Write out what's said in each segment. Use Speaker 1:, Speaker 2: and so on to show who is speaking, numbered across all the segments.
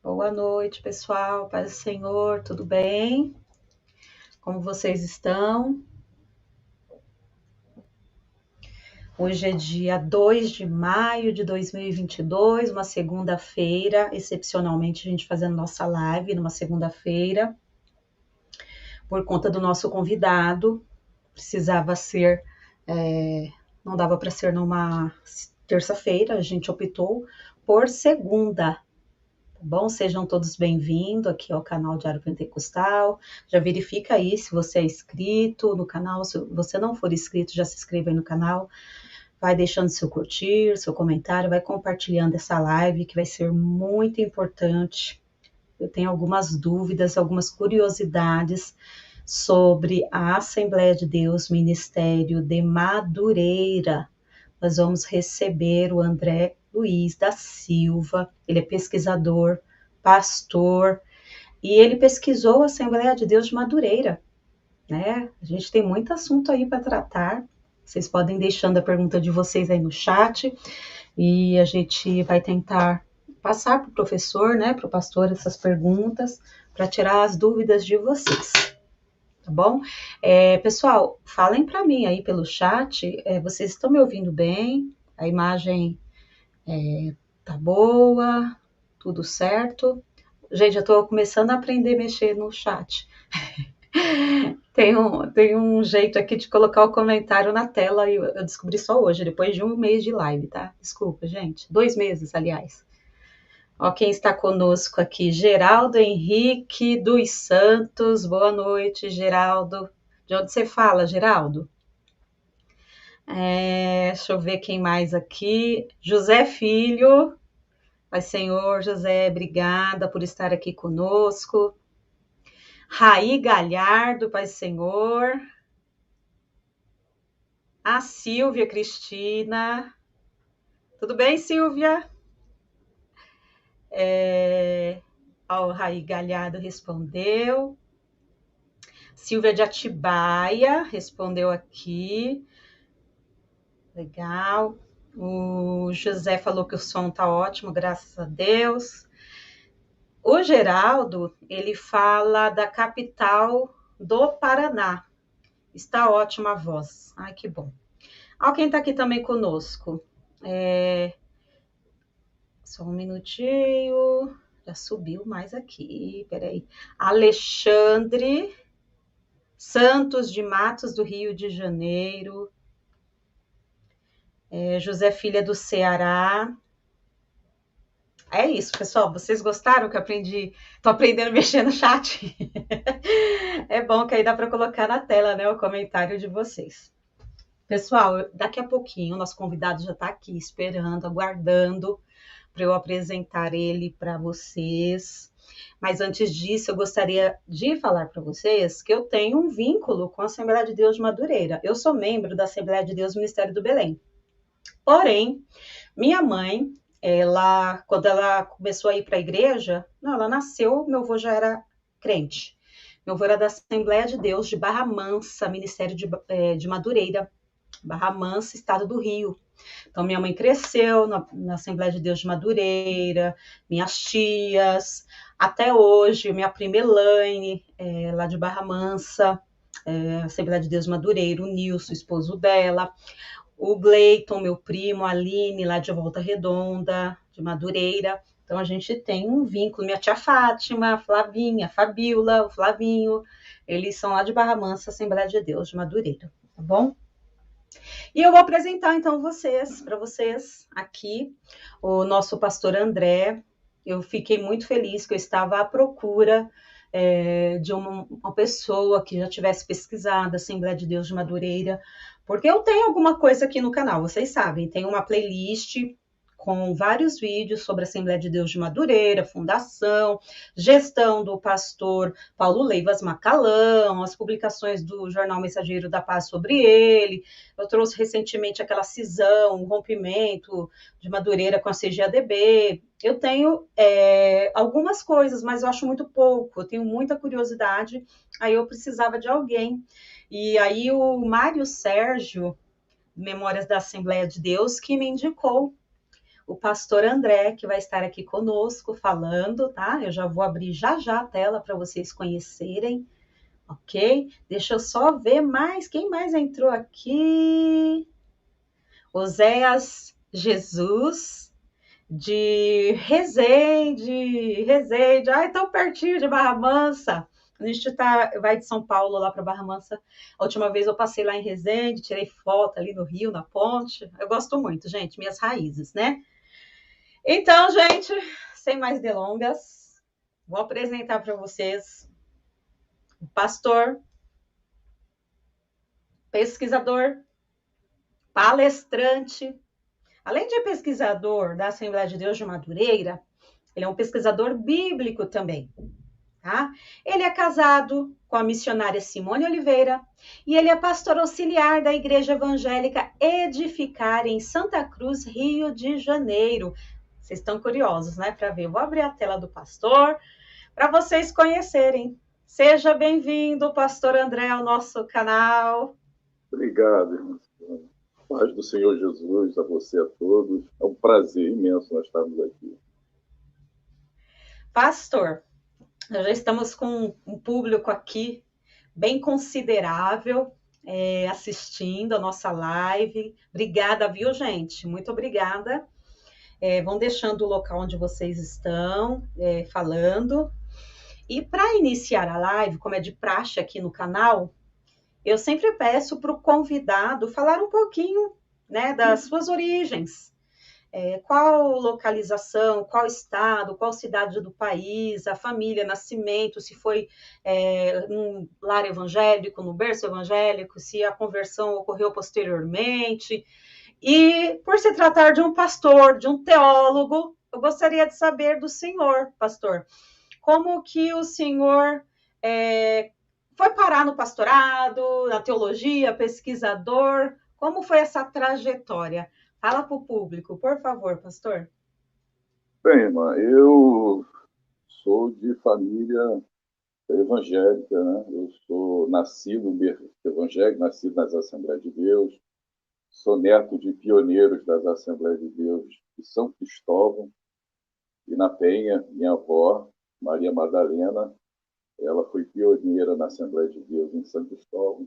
Speaker 1: Boa noite, pessoal. Paz do Senhor, tudo bem? Como vocês estão? Hoje é dia 2 de maio de 2022, uma segunda-feira. Excepcionalmente, a gente fazendo nossa live numa segunda-feira, por conta do nosso convidado. Precisava ser, não dava para ser numa terça-feira, a gente optou por segunda. Tá bom? Sejam todos bem-vindos aqui ao canal Diário Pentecostal. Já verifica aí se você é inscrito no canal. Se você não for inscrito, já se inscreva aí no canal. Vai deixando seu curtir, seu comentário, vai compartilhando essa live que vai ser muito importante. Eu tenho algumas dúvidas, algumas curiosidades sobre a Assembleia de Deus Ministério de Madureira. Nós vamos receber o André Luiz da Silva, ele é pesquisador, pastor, e ele pesquisou a Assembleia de Deus de Madureira, né? A gente tem muito assunto aí para tratar. Vocês podem deixando a pergunta de vocês aí no chat e a gente vai tentar passar para o professor, né, para o pastor, essas perguntas para tirar as dúvidas de vocês. Tá bom? Pessoal, falem para mim aí pelo chat, vocês estão me ouvindo bem? A imagem tá boa? Tudo certo? Gente, eu estou começando a aprender a mexer no chat. Tem um jeito aqui de colocar o comentário na tela e eu descobri só hoje, depois de um mês de live, tá? Desculpa, gente. 2 meses, aliás. Ó, quem está conosco aqui, Geraldo Henrique dos Santos. Boa noite, Geraldo. De onde você fala, Geraldo? Deixa eu ver quem mais aqui. José Filho. Pai Senhor, José, obrigada por estar aqui conosco. Raí Galhardo, Pai Senhor. A Silvia Cristina. Tudo bem, Silvia? O Raí Galhardo respondeu. Silvia de Atibaia respondeu aqui. Legal. O José falou que o som tá ótimo, graças a Deus. O Geraldo, ele fala da capital do Paraná. Está ótima a voz. Ai, que bom. Ó, quem tá aqui também conosco. Só um minutinho. Já subiu mais aqui. Peraí. Alexandre Santos de Matos, do Rio de Janeiro. José Filha do Ceará. É isso, pessoal. Vocês gostaram que eu aprendi? Tô aprendendo a mexer no chat. É bom que aí dá para colocar na tela, né, o comentário de vocês. Pessoal, daqui a pouquinho o nosso convidado já está aqui esperando, aguardando para eu apresentar ele para vocês. Mas antes disso, eu gostaria de falar para vocês que eu tenho um vínculo com a Assembleia de Deus de Madureira. Eu sou membro da Assembleia de Deus do Ministério do Belém. Porém, minha mãe, quando ela começou a ir para a igreja, não, ela nasceu, meu avô já era crente. Meu avô era da Assembleia de Deus de Barra Mansa, Ministério de Madureira, Barra Mansa, estado do Rio. Então, minha mãe cresceu na Assembleia de Deus de Madureira, minhas tias, até hoje, minha prima Elaine, lá de Barra Mansa, Assembleia de Deus de Madureira, o Nilson, esposo dela, o Gleiton, meu primo, a Aline, lá de Volta Redonda, de Madureira. Então, a gente tem um vínculo. Minha tia Fátima, a Flavinha, a Fabiola, o Flavinho, eles são lá de Barra Mansa, Assembleia de Deus de Madureira, tá bom? E eu vou apresentar, então, para vocês aqui, o nosso pastor André. Eu fiquei muito feliz que eu estava à procura de uma pessoa que já tivesse pesquisado a Assembleia de Deus de Madureira, porque eu tenho alguma coisa aqui no canal, vocês sabem, tem uma playlist com vários vídeos sobre a Assembleia de Deus de Madureira, fundação, gestão do pastor Paulo Leivas Macalão, as publicações do Jornal Mensageiro da Paz sobre ele. Eu trouxe recentemente aquela cisão, o rompimento de Madureira com a CGADB. Eu tenho algumas coisas, mas eu acho muito pouco. Eu tenho muita curiosidade, aí eu precisava de alguém. E aí o Mário Sérgio, Memórias da Assembleia de Deus, que me indicou o pastor André, que vai estar aqui conosco falando, tá? Eu já vou abrir já a tela para vocês conhecerem, ok? Deixa eu só ver mais, quem mais entrou aqui? Oséias Jesus, de Resende, ai, tão pertinho de Barra Mansa. A gente vai de São Paulo lá para Barra Mansa. A última vez eu passei lá em Resende, tirei foto ali no Rio, na ponte. Eu gosto muito, gente, minhas raízes, né? Então, gente, sem mais delongas, vou apresentar para vocês o pastor, pesquisador, palestrante. Além de pesquisador da Assembleia de Deus de Madureira, ele é um pesquisador bíblico também. Tá? Ele é casado com a missionária Simone Oliveira e ele é pastor auxiliar da Igreja Evangélica Edificar em Santa Cruz, Rio de Janeiro. Vocês estão curiosos, né, para ver? Eu vou abrir a tela do pastor para vocês conhecerem. Seja bem-vindo, pastor André, ao nosso canal.
Speaker 2: Obrigado, irmão. Paz do Senhor Jesus a você, a todos. É um prazer imenso nós estarmos aqui.
Speaker 1: Pastor, nós já estamos com um público aqui bem considerável assistindo a nossa live. Obrigada, viu, gente? Muito obrigada. Vão deixando o local onde vocês estão falando. E para iniciar a live, como é de praxe aqui no canal, eu sempre peço para o convidado falar um pouquinho, né, das suas origens. Qual localização, qual estado, qual cidade do país, a família, nascimento, se foi num lar evangélico, no berço evangélico, se a conversão ocorreu posteriormente. E por se tratar de um pastor, de um teólogo, eu gostaria de saber do senhor, pastor, como que o senhor foi parar no pastorado, na teologia, pesquisador, como foi essa trajetória? Fala para o público, por favor, pastor.
Speaker 2: Bem, irmã, eu sou de família evangélica, né? Eu sou nascido evangélico, nascido nas Assembleias de Deus, sou neto de pioneiros das Assembleias de Deus de São Cristóvão e na Penha, minha avó, Maria Madalena, ela foi pioneira na Assembleia de Deus em São Cristóvão,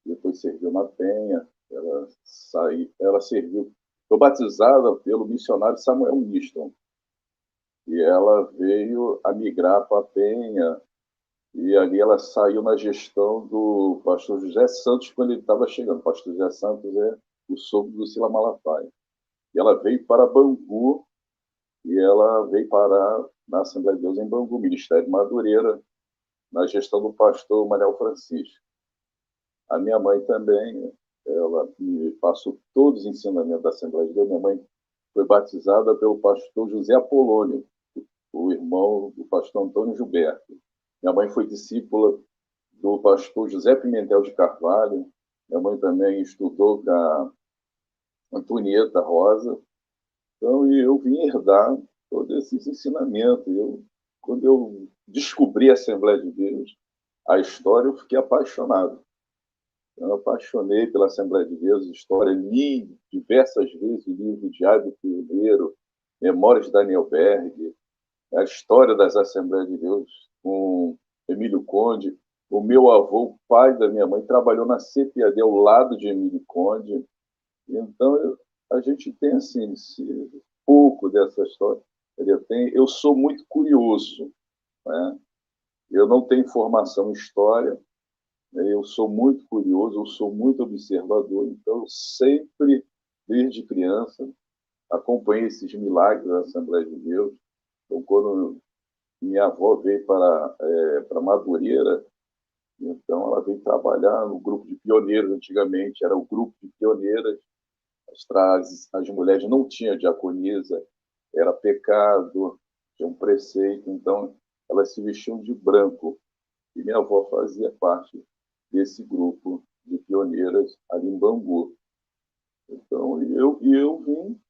Speaker 2: depois serviu na Penha, ela serviu, foi batizada pelo missionário Samuel Niston, e ela veio a migrar para a Penha, e ali ela saiu na gestão do pastor José Santos quando ele estava chegando. O pastor José Santos é o sogro do Sila Malafaia. E ela veio para Bangu, e ela veio parar na Assembleia de Deus em Bangu, Ministério de Madureira, na gestão do pastor Manuel Francisco. A minha mãe também, ela me passou todos os ensinamentos da Assembleia de Deus. Minha mãe foi batizada pelo pastor José Apolônio, o irmão do pastor Antônio Gilberto. Minha mãe foi discípula do pastor José Pimentel de Carvalho. Minha mãe também estudou com a Antonieta Rosa. Então, eu vim herdar todos esses ensinamentos. Quando eu descobri a Assembleia de Deus, a história, eu fiquei apaixonado. Eu apaixonei pela Assembleia de Deus, história, li diversas vezes o livro Diário do Pioneiro, Memórias de Daniel Berg, a história das Assembleias de Deus, com Emílio Conde. O meu avô, o pai da minha mãe, trabalhou na CPAD ao lado de Emílio Conde. Então, a gente tem, assim, pouco dessa história. Eu sou muito curioso, né? Eu não tenho formação em história, eu sou muito curioso, eu sou muito observador, então eu sempre, desde criança, acompanhei esses milagres da Assembleia de Deus. Então, quando minha avó veio para Madureira, então ela veio trabalhar no grupo de pioneiros, antigamente era o grupo de pioneiras, as mulheres não tinham diaconisa, era pecado, tinha um preceito, então elas se vestiam de branco, e minha avó fazia parte desse grupo de pioneiras ali em Bangu. Então, eu vim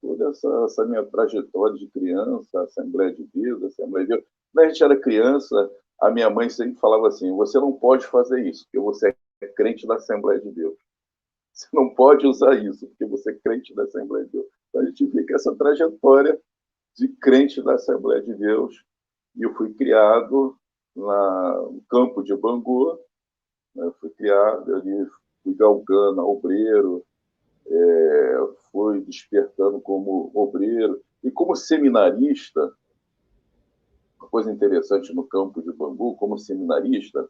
Speaker 2: toda essa minha trajetória de criança, Assembleia de Deus, Assembleia de Deus. Quando a gente era criança, a minha mãe sempre falava assim, você não pode fazer isso, porque você é crente da Assembleia de Deus. Você não pode usar isso, porque você é crente da Assembleia de Deus. Então, a gente fica essa trajetória de crente da Assembleia de Deus. E eu fui criado no campo de Bangu, né? Fui criado ali, fui galgando, obreiro, fui despertando como obreiro. E como seminarista, uma coisa interessante no campo de Bangu, como seminarista,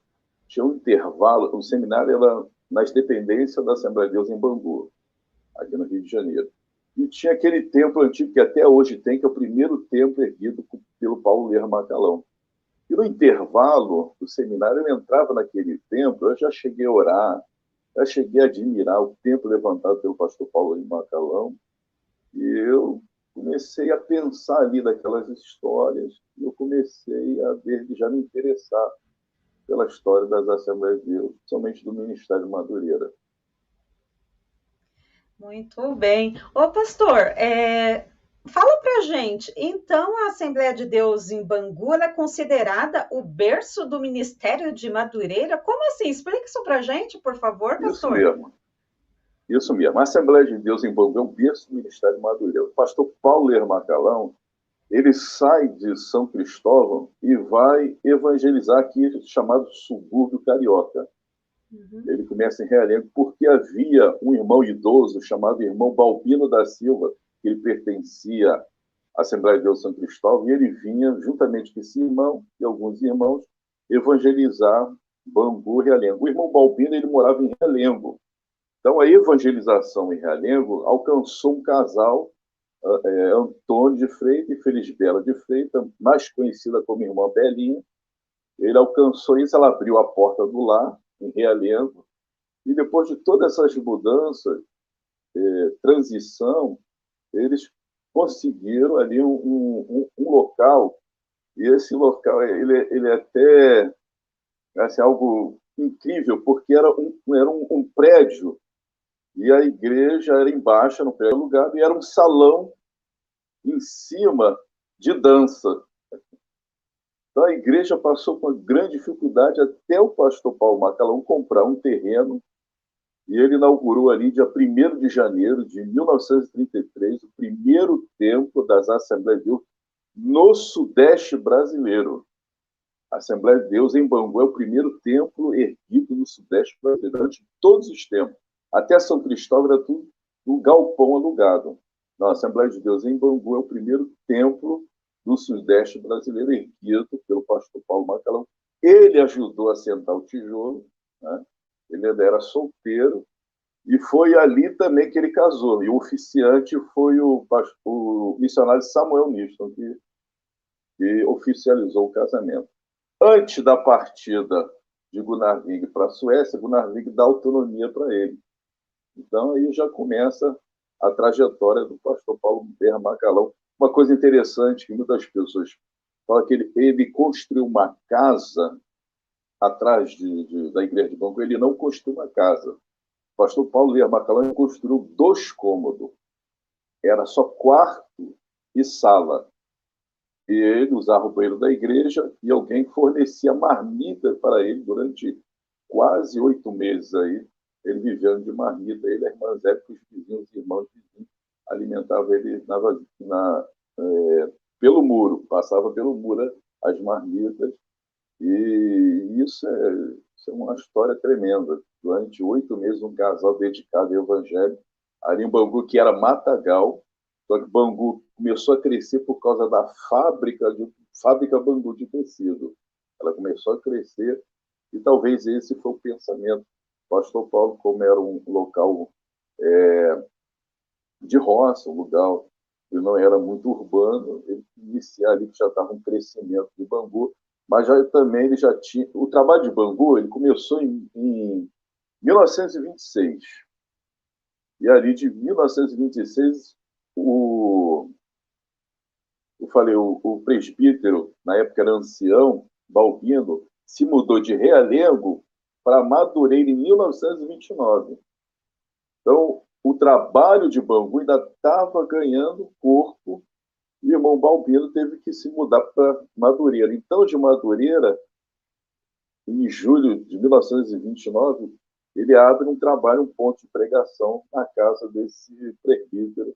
Speaker 2: tinha um intervalo, o seminário era nas dependências da Assembleia de Deus em Bangu, aqui no Rio de Janeiro. E tinha aquele templo antigo que até hoje tem, que é o primeiro templo erguido pelo Paulo Lerma Macalão. E no intervalo do seminário, eu entrava naquele templo, eu já cheguei a orar, já cheguei a admirar o templo levantado pelo pastor Paulo Lerma Macalão, e eu comecei a pensar ali daquelas histórias, e eu comecei a, desde já, me interessar pela história das Assembleias de Deus, principalmente do Ministério Madureira.
Speaker 1: Muito bem. Ô, pastor, fala pra gente, então a Assembleia de Deus em Bangu é considerada o berço do Ministério de Madureira? Como assim? Explica isso pra gente, por favor,
Speaker 2: Isso
Speaker 1: pastor.
Speaker 2: mesmo. Isso mesmo. A Assembleia de Deus em Bangu é o berço do Ministério Madureira. O pastor Paulo Lerma Macalão, ele sai de São Cristóvão e vai evangelizar aqui, chamado subúrbio carioca. Ele começa em Realengo porque havia um irmão idoso chamado irmão Balbino da Silva, que ele pertencia à Assembleia de Deus de São Cristóvão, e ele vinha, juntamente com esse irmão e alguns irmãos, evangelizar Bangu e Realengo. O irmão Balbino, ele morava em Realengo. Então, a evangelização em Realengo alcançou um casal, Antônio de Freitas e Felisbela de Freitas, mais conhecida como irmã Belinha. Ele alcançou isso, ela abriu a porta do lar, em Realengo, e depois de todas essas mudanças, transição, eles conseguiram ali um local, e esse local ele é até assim, algo incrível, porque era um prédio, e a igreja era embaixo, no primeiro lugar, e era um salão em cima de dança. Então a igreja passou por uma grande dificuldade até o pastor Paulo Macalão comprar um terreno, e ele inaugurou ali, dia 1º de janeiro de 1933, o primeiro templo das Assembleias de Deus no Sudeste brasileiro. A Assembleia de Deus em Bangu é o primeiro templo erguido no Sudeste brasileiro, antes de todos os templos. Até São Cristóvão era tudo um galpão alugado. Não, a Assembleia de Deus em Bangu é o primeiro templo do Sudeste brasileiro erguido pelo pastor Paulo Macalão. Ele ajudou a sentar o tijolo, né? Ele era solteiro, e foi ali também que ele casou. E o oficiante foi o missionário Samuel Niston, que oficializou o casamento. Antes da partida de Gunnar Wing para a Suécia, Gunnar Wing dá autonomia para ele. Então, aí já começa a trajetória do pastor Paulo Lerma Macalão. Uma coisa interessante que muitas pessoas falam que ele construiu uma casa atrás da igreja de Bangu. Ele não construiu uma casa. O pastor Paulo Lerma Macalão construiu 2 cômodos. Era só quarto e sala. E ele usava o banheiro da igreja, e alguém fornecia marmita para ele durante quase 8 meses aí. Ele vivendo de marmita, ele, a irmã Zé, que os vizinhos, os irmãos vizinhos, alimentavam ele pelo muro, passava pelo muro as marmitas. E isso é uma história tremenda. Durante 8 meses, um casal dedicado ao evangelho, ali em Bangu, que era matagal. Só que Bangu começou a crescer por causa da fábrica Bangu de tecido. Ela começou a crescer, e talvez esse foi o pensamento. O pastor Paulo, como era um local de roça, um lugar que não era muito urbano, ele iniciar ali, que já estava um crescimento de Bangu, mas também ele já tinha... O trabalho de Bangu ele começou em 1926. E ali, de 1926, o presbítero, na época era ancião, Balbino, se mudou de Realengo para Madureira em 1929. Então, o trabalho de Bangu ainda estava ganhando corpo, e o irmão Balbino teve que se mudar para Madureira. Então, de Madureira, em julho de 1929, ele abre um trabalho, um ponto de pregação na casa desse presbítero,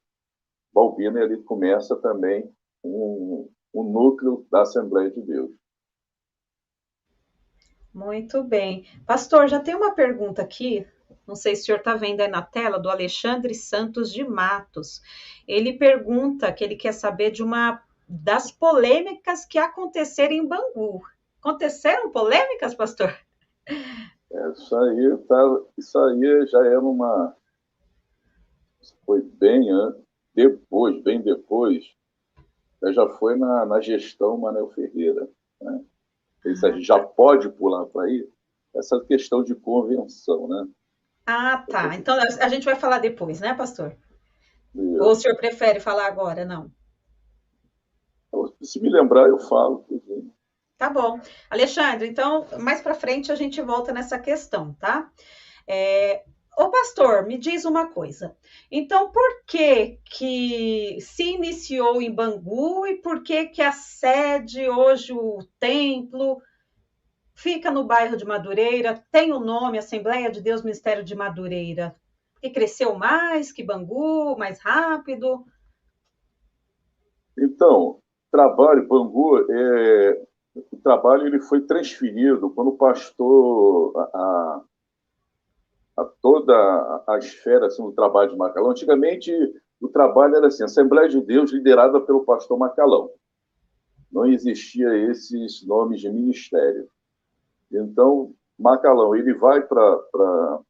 Speaker 2: Balbina, e ali começa também um núcleo da Assembleia de Deus.
Speaker 1: Muito bem. Pastor, já tem uma pergunta aqui, não sei se o senhor está vendo aí na tela, do Alexandre Santos de Matos. Ele pergunta que ele quer saber de uma das polêmicas que aconteceram em Bangu. Aconteceram polêmicas, pastor?
Speaker 2: Isso aí já era uma... Foi bem depois, já foi na gestão Manel Ferreira, né? Isso a gente já pode pular para aí, essa questão de convenção, né?
Speaker 1: Ah, tá. Então a gente vai falar depois, né, pastor? Ou o
Speaker 2: Isso.
Speaker 1: senhor prefere falar agora? Não.
Speaker 2: Se me lembrar, eu falo.
Speaker 1: Tá bom. Alexandre, então, mais para frente a gente volta nessa questão, tá? Ô pastor, me diz uma coisa. Então, por que se iniciou em Bangu e por que a sede, hoje o templo, fica no bairro de Madureira, tem o nome Assembleia de Deus Ministério de Madureira? Porque cresceu mais que Bangu, mais rápido?
Speaker 2: Então, trabalho, Bangu, o trabalho ele foi transferido quando o pastor, toda a esfera assim, do trabalho de Macalão. Antigamente, o trabalho era assim, Assembleia de Deus liderada pelo pastor Macalão. Não existia esses nomes de ministério. Então, Macalão, ele vai para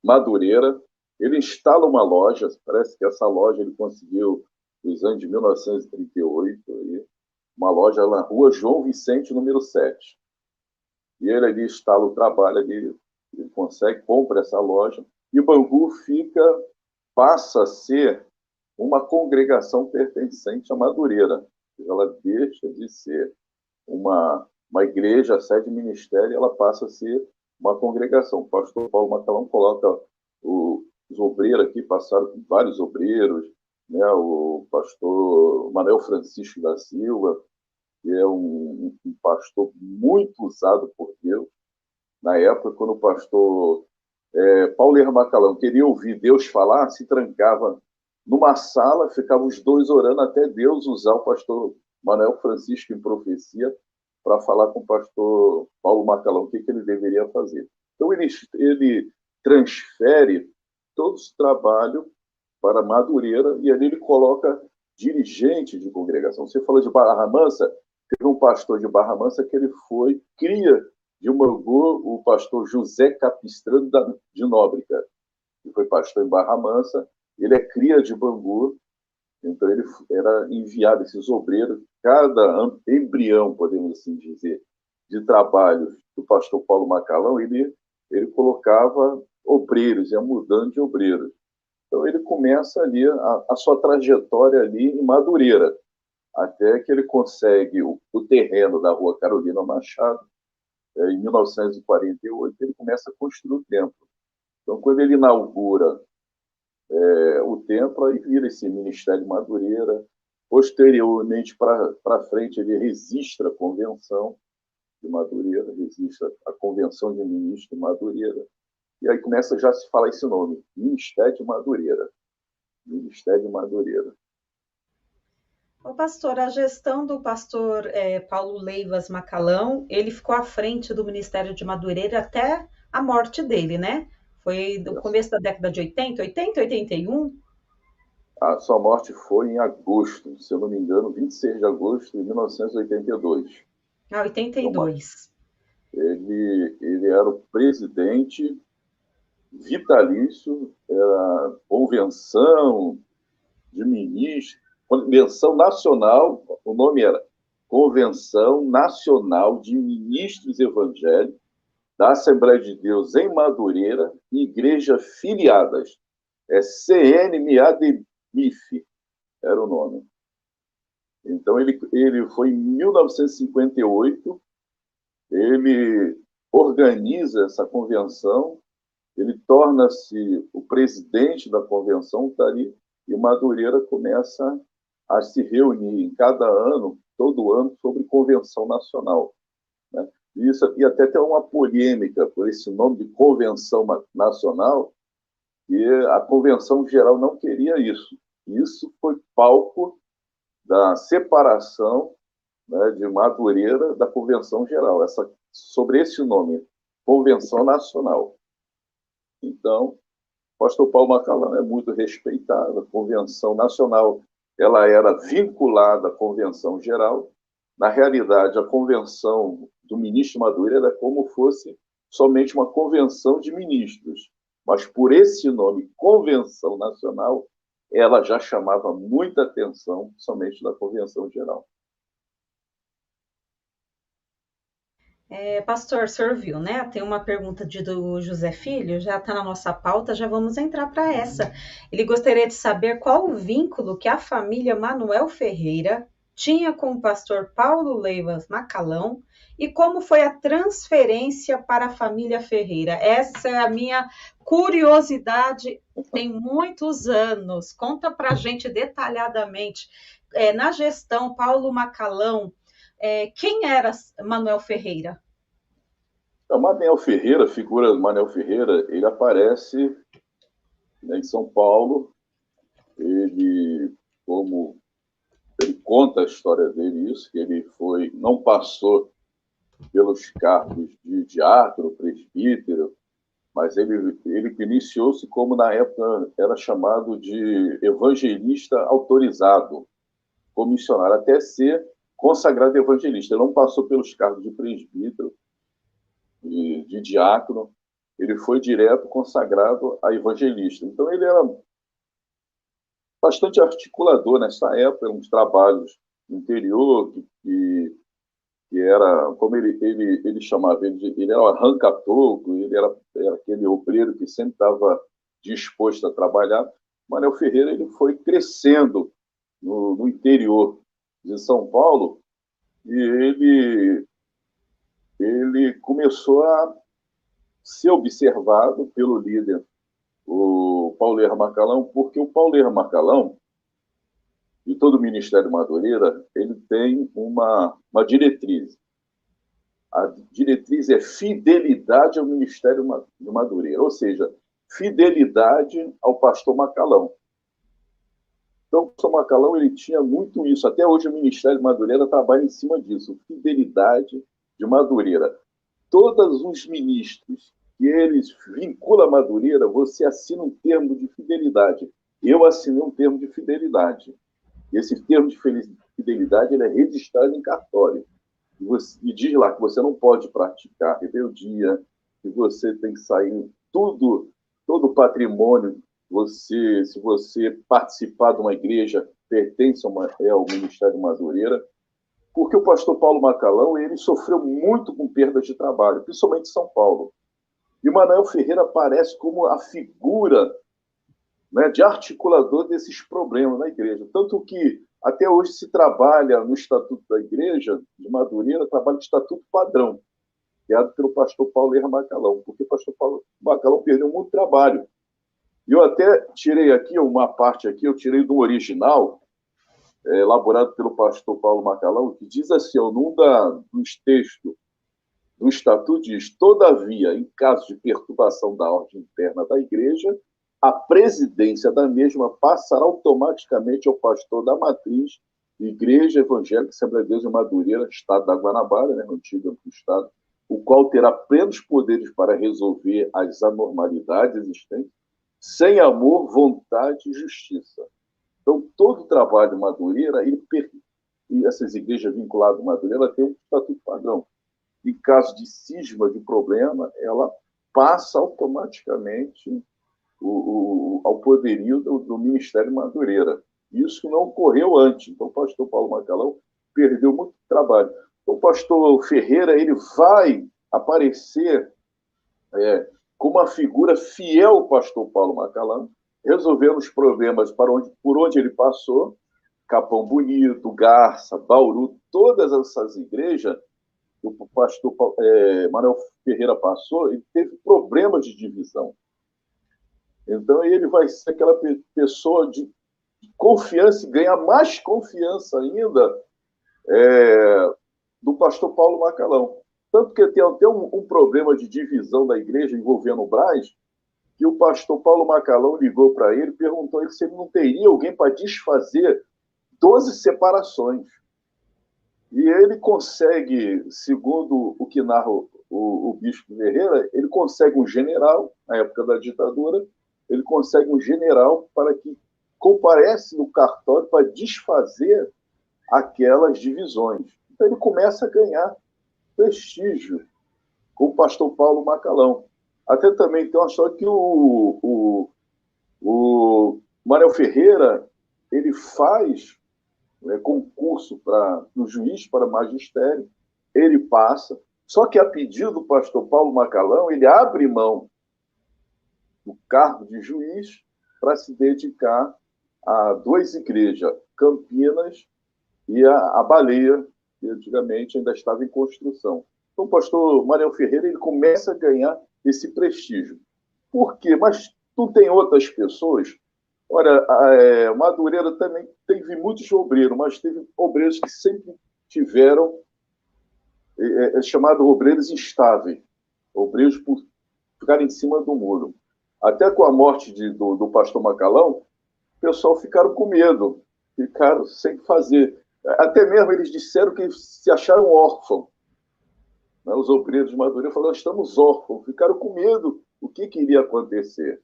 Speaker 2: Madureira, ele instala uma loja, parece que essa loja ele conseguiu nos anos de 1938, uma loja na rua João Vicente, número 7. E ele ali instala o trabalho, ele consegue, compra essa loja, e Bangu passa a ser uma congregação pertencente a Madureira. Ela deixa de ser uma igreja, sede ministério, ela passa a ser uma congregação. O pastor Paulo Macalão coloca os obreiros aqui, passaram vários obreiros, né? O pastor Manuel Francisco da Silva, que é um pastor muito usado por Deus. Na época, quando o pastor Paulo Macalão queria ouvir Deus falar, se trancava numa sala, ficavam os dois orando até Deus usar o pastor Manuel Francisco em profecia para falar com o pastor Paulo Macalão o que ele deveria fazer. Então, ele transfere todo esse trabalho para Madureira e ali ele coloca dirigente de congregação. Você falou de Barra Mansa, teve um pastor de Barra Mansa que ele foi cria de Bangu, o pastor José Capistrano de Nóbrega, que foi pastor em Barra Mansa. Ele é cria de Bangu, então ele era enviado, esses obreiros, cada embrião, podemos assim dizer, de trabalho do pastor Paulo Macalão, ele colocava obreiros, ia mudando de obreiros. Então ele começa ali a sua trajetória ali em Madureira, até que ele consegue o terreno da rua Carolina Machado. Em 1948, ele começa a construir o templo. Então, quando ele inaugura o templo, aí vira esse Ministério de Madureira. Posteriormente, para frente, ele registra a Convenção de Madureira, registra a Convenção de Ministros de Madureira. E aí começa já a se falar esse nome, Ministério de Madureira. Ministério de Madureira.
Speaker 1: Ô pastor, a gestão do pastor Paulo Leivas Macalão, ele ficou à frente do Ministério de Madureira até a morte dele, né? Foi no começo da década de 80, 81?
Speaker 2: A sua morte foi em agosto, se eu não me engano, 26 de agosto de 1982.
Speaker 1: Ah, 82.
Speaker 2: Ele era o presidente vitalício, era convenção de ministros, convenção nacional, o nome era Convenção Nacional de Ministros Evangélicos da Assembleia de Deus em Madureira e Igreja Filiadas. CNMADMIF era o nome. Então, ele foi em 1958, ele organiza essa convenção, ele torna-se o presidente da convenção, está ali, e Madureira começa a se reunir em cada ano, todo ano, sobre convenção nacional. Né? E até tem uma polêmica por esse nome de convenção nacional, E a Convenção Geral não queria isso. Isso foi palco da separação, né, de Madureira da Convenção Geral, sobre esse nome, Convenção Nacional. Então, o pastor Paulo Macalão é muito respeitado. A Convenção Nacional ela era vinculada à Convenção Geral. Na realidade, a Convenção do Ministro Madureira era como fosse somente uma convenção de ministros. Mas por esse nome, Convenção Nacional, ela já chamava muita atenção, somente da Convenção Geral.
Speaker 1: Pastor, o senhor viu, né? Tem uma pergunta do José Filho, já está na nossa pauta, já vamos entrar para essa. Ele gostaria de saber qual o vínculo que a família Manuel Ferreira tinha com o pastor Paulo Leivas Macalão e como foi a transferência para a família Ferreira. Essa é a minha curiosidade, tem muitos anos. Conta para a gente detalhadamente. Na gestão Paulo Macalão, quem era Manuel Ferreira?
Speaker 2: O Manuel Ferreira, a figura do Manuel Ferreira, ele aparece, né, em São Paulo. Ele conta a história dele, isso, que ele não passou pelos cargos de diácono, presbítero, mas ele iniciou-se como, na época, era chamado de evangelista autorizado, comissionário, até ser consagrado evangelista. Ele não passou pelos cargos de presbítero, de diácono, ele foi direto consagrado a evangelista. Então, ele era bastante articulador nessa época, uns trabalhos no interior, que era, como ele chamava, ele era um arranca-toco, ele era aquele obreiro que sempre estava disposto a trabalhar. Manuel Ferreira ele foi crescendo no interior de São Paulo e ele começou a ser observado pelo líder, o Paulo Leivas Macalão, porque o Paulo Leivas Macalão e todo o Ministério Madureira, ele tem uma diretriz. A diretriz é fidelidade ao Ministério de Madureira, ou seja, fidelidade ao pastor Macalão. Então, o pastor Macalão ele tinha muito isso. Até hoje o Ministério de Madureira trabalha em cima disso, fidelidade de Madureira. Todos os ministros que eles vinculam a Madureira, você assina um termo de fidelidade. Eu assinei um termo de fidelidade. Esse termo de fidelidade ele é registrado em cartório. E diz lá que você não pode praticar rebeldia, que você tem que sair todo o patrimônio. Se você participar de uma igreja, pertence ao Ministério Madureira. Porque o pastor Paulo Macalão ele sofreu muito com perdas de trabalho, principalmente em São Paulo. E o Manuel Ferreira aparece como a figura, né, de articulador desses problemas na igreja. Tanto que até hoje se trabalha no Estatuto da Igreja de Madureira, trabalha de Estatuto Padrão, criado pelo pastor Paulo Leivas Macalão, porque o pastor Paulo Macalão perdeu muito trabalho. E eu até tirei aqui uma parte aqui, eu tirei do original, elaborado pelo pastor Paulo Macalão, que diz assim, num dos textos do Estatuto diz, todavia, em caso de perturbação da ordem interna da igreja, a presidência da mesma passará automaticamente ao pastor da matriz, Igreja Evangélica Assembleia de Deus de Madureira, Estado da Guanabara, né, antigo Estado, o qual terá plenos poderes para resolver as anormalidades existentes, sem amor, vontade e justiça. Então, todo o trabalho de Madureira, e essas igrejas vinculadas a Madureira, tem um estatuto padrão. Em caso de cisma, de problema, ela passa automaticamente ao poderio do Ministério Madureira. Isso não ocorreu antes. Então, o pastor Paulo Macalão perdeu muito trabalho. Então, o pastor Ferreira ele vai aparecer como uma figura fiel ao pastor Paulo Macalão, resolvendo os problemas por onde ele passou, Capão Bonito, Garça, Bauru, todas essas igrejas que o pastor Manuel Ferreira passou, ele teve problemas de divisão. Então, ele vai ser aquela pessoa de confiança e ganhar mais confiança ainda do pastor Paulo Macalão. Tanto que tem até um problema de divisão da igreja envolvendo o Brás, que o pastor Paulo Macalão ligou para ele e perguntou a ele se ele não teria alguém para desfazer 12 separações. E ele consegue, segundo o que narra o bispo Ferreira, ele consegue um general, na época da ditadura, ele consegue um general para que comparece no cartório para desfazer aquelas divisões. Então ele começa a ganhar prestígio com o pastor Paulo Macalão. Até também tem uma história que o Manuel Ferreira ele faz concurso para o juiz para magistério, ele passa, só que a pedido do pastor Paulo Macalão, ele abre mão do cargo de juiz para se dedicar a duas igrejas, Campinas e a Baleia, que antigamente ainda estava em construção. Então, o pastor Manuel Ferreira ele começa a ganhar esse prestígio. Por quê? Mas não tem outras pessoas? Olha, Madureira também teve muitos obreiros, mas teve obreiros que sempre tiveram chamado obreiros instáveis, obreiros por ficar em cima do muro. Até com a morte do pastor Macalão, o pessoal ficaram com medo, ficaram sem fazer. Até mesmo eles disseram que se acharam órfãos. Né? Os obreiros de Madureira falaram, estamos órfãos, ficaram com medo o que iria acontecer.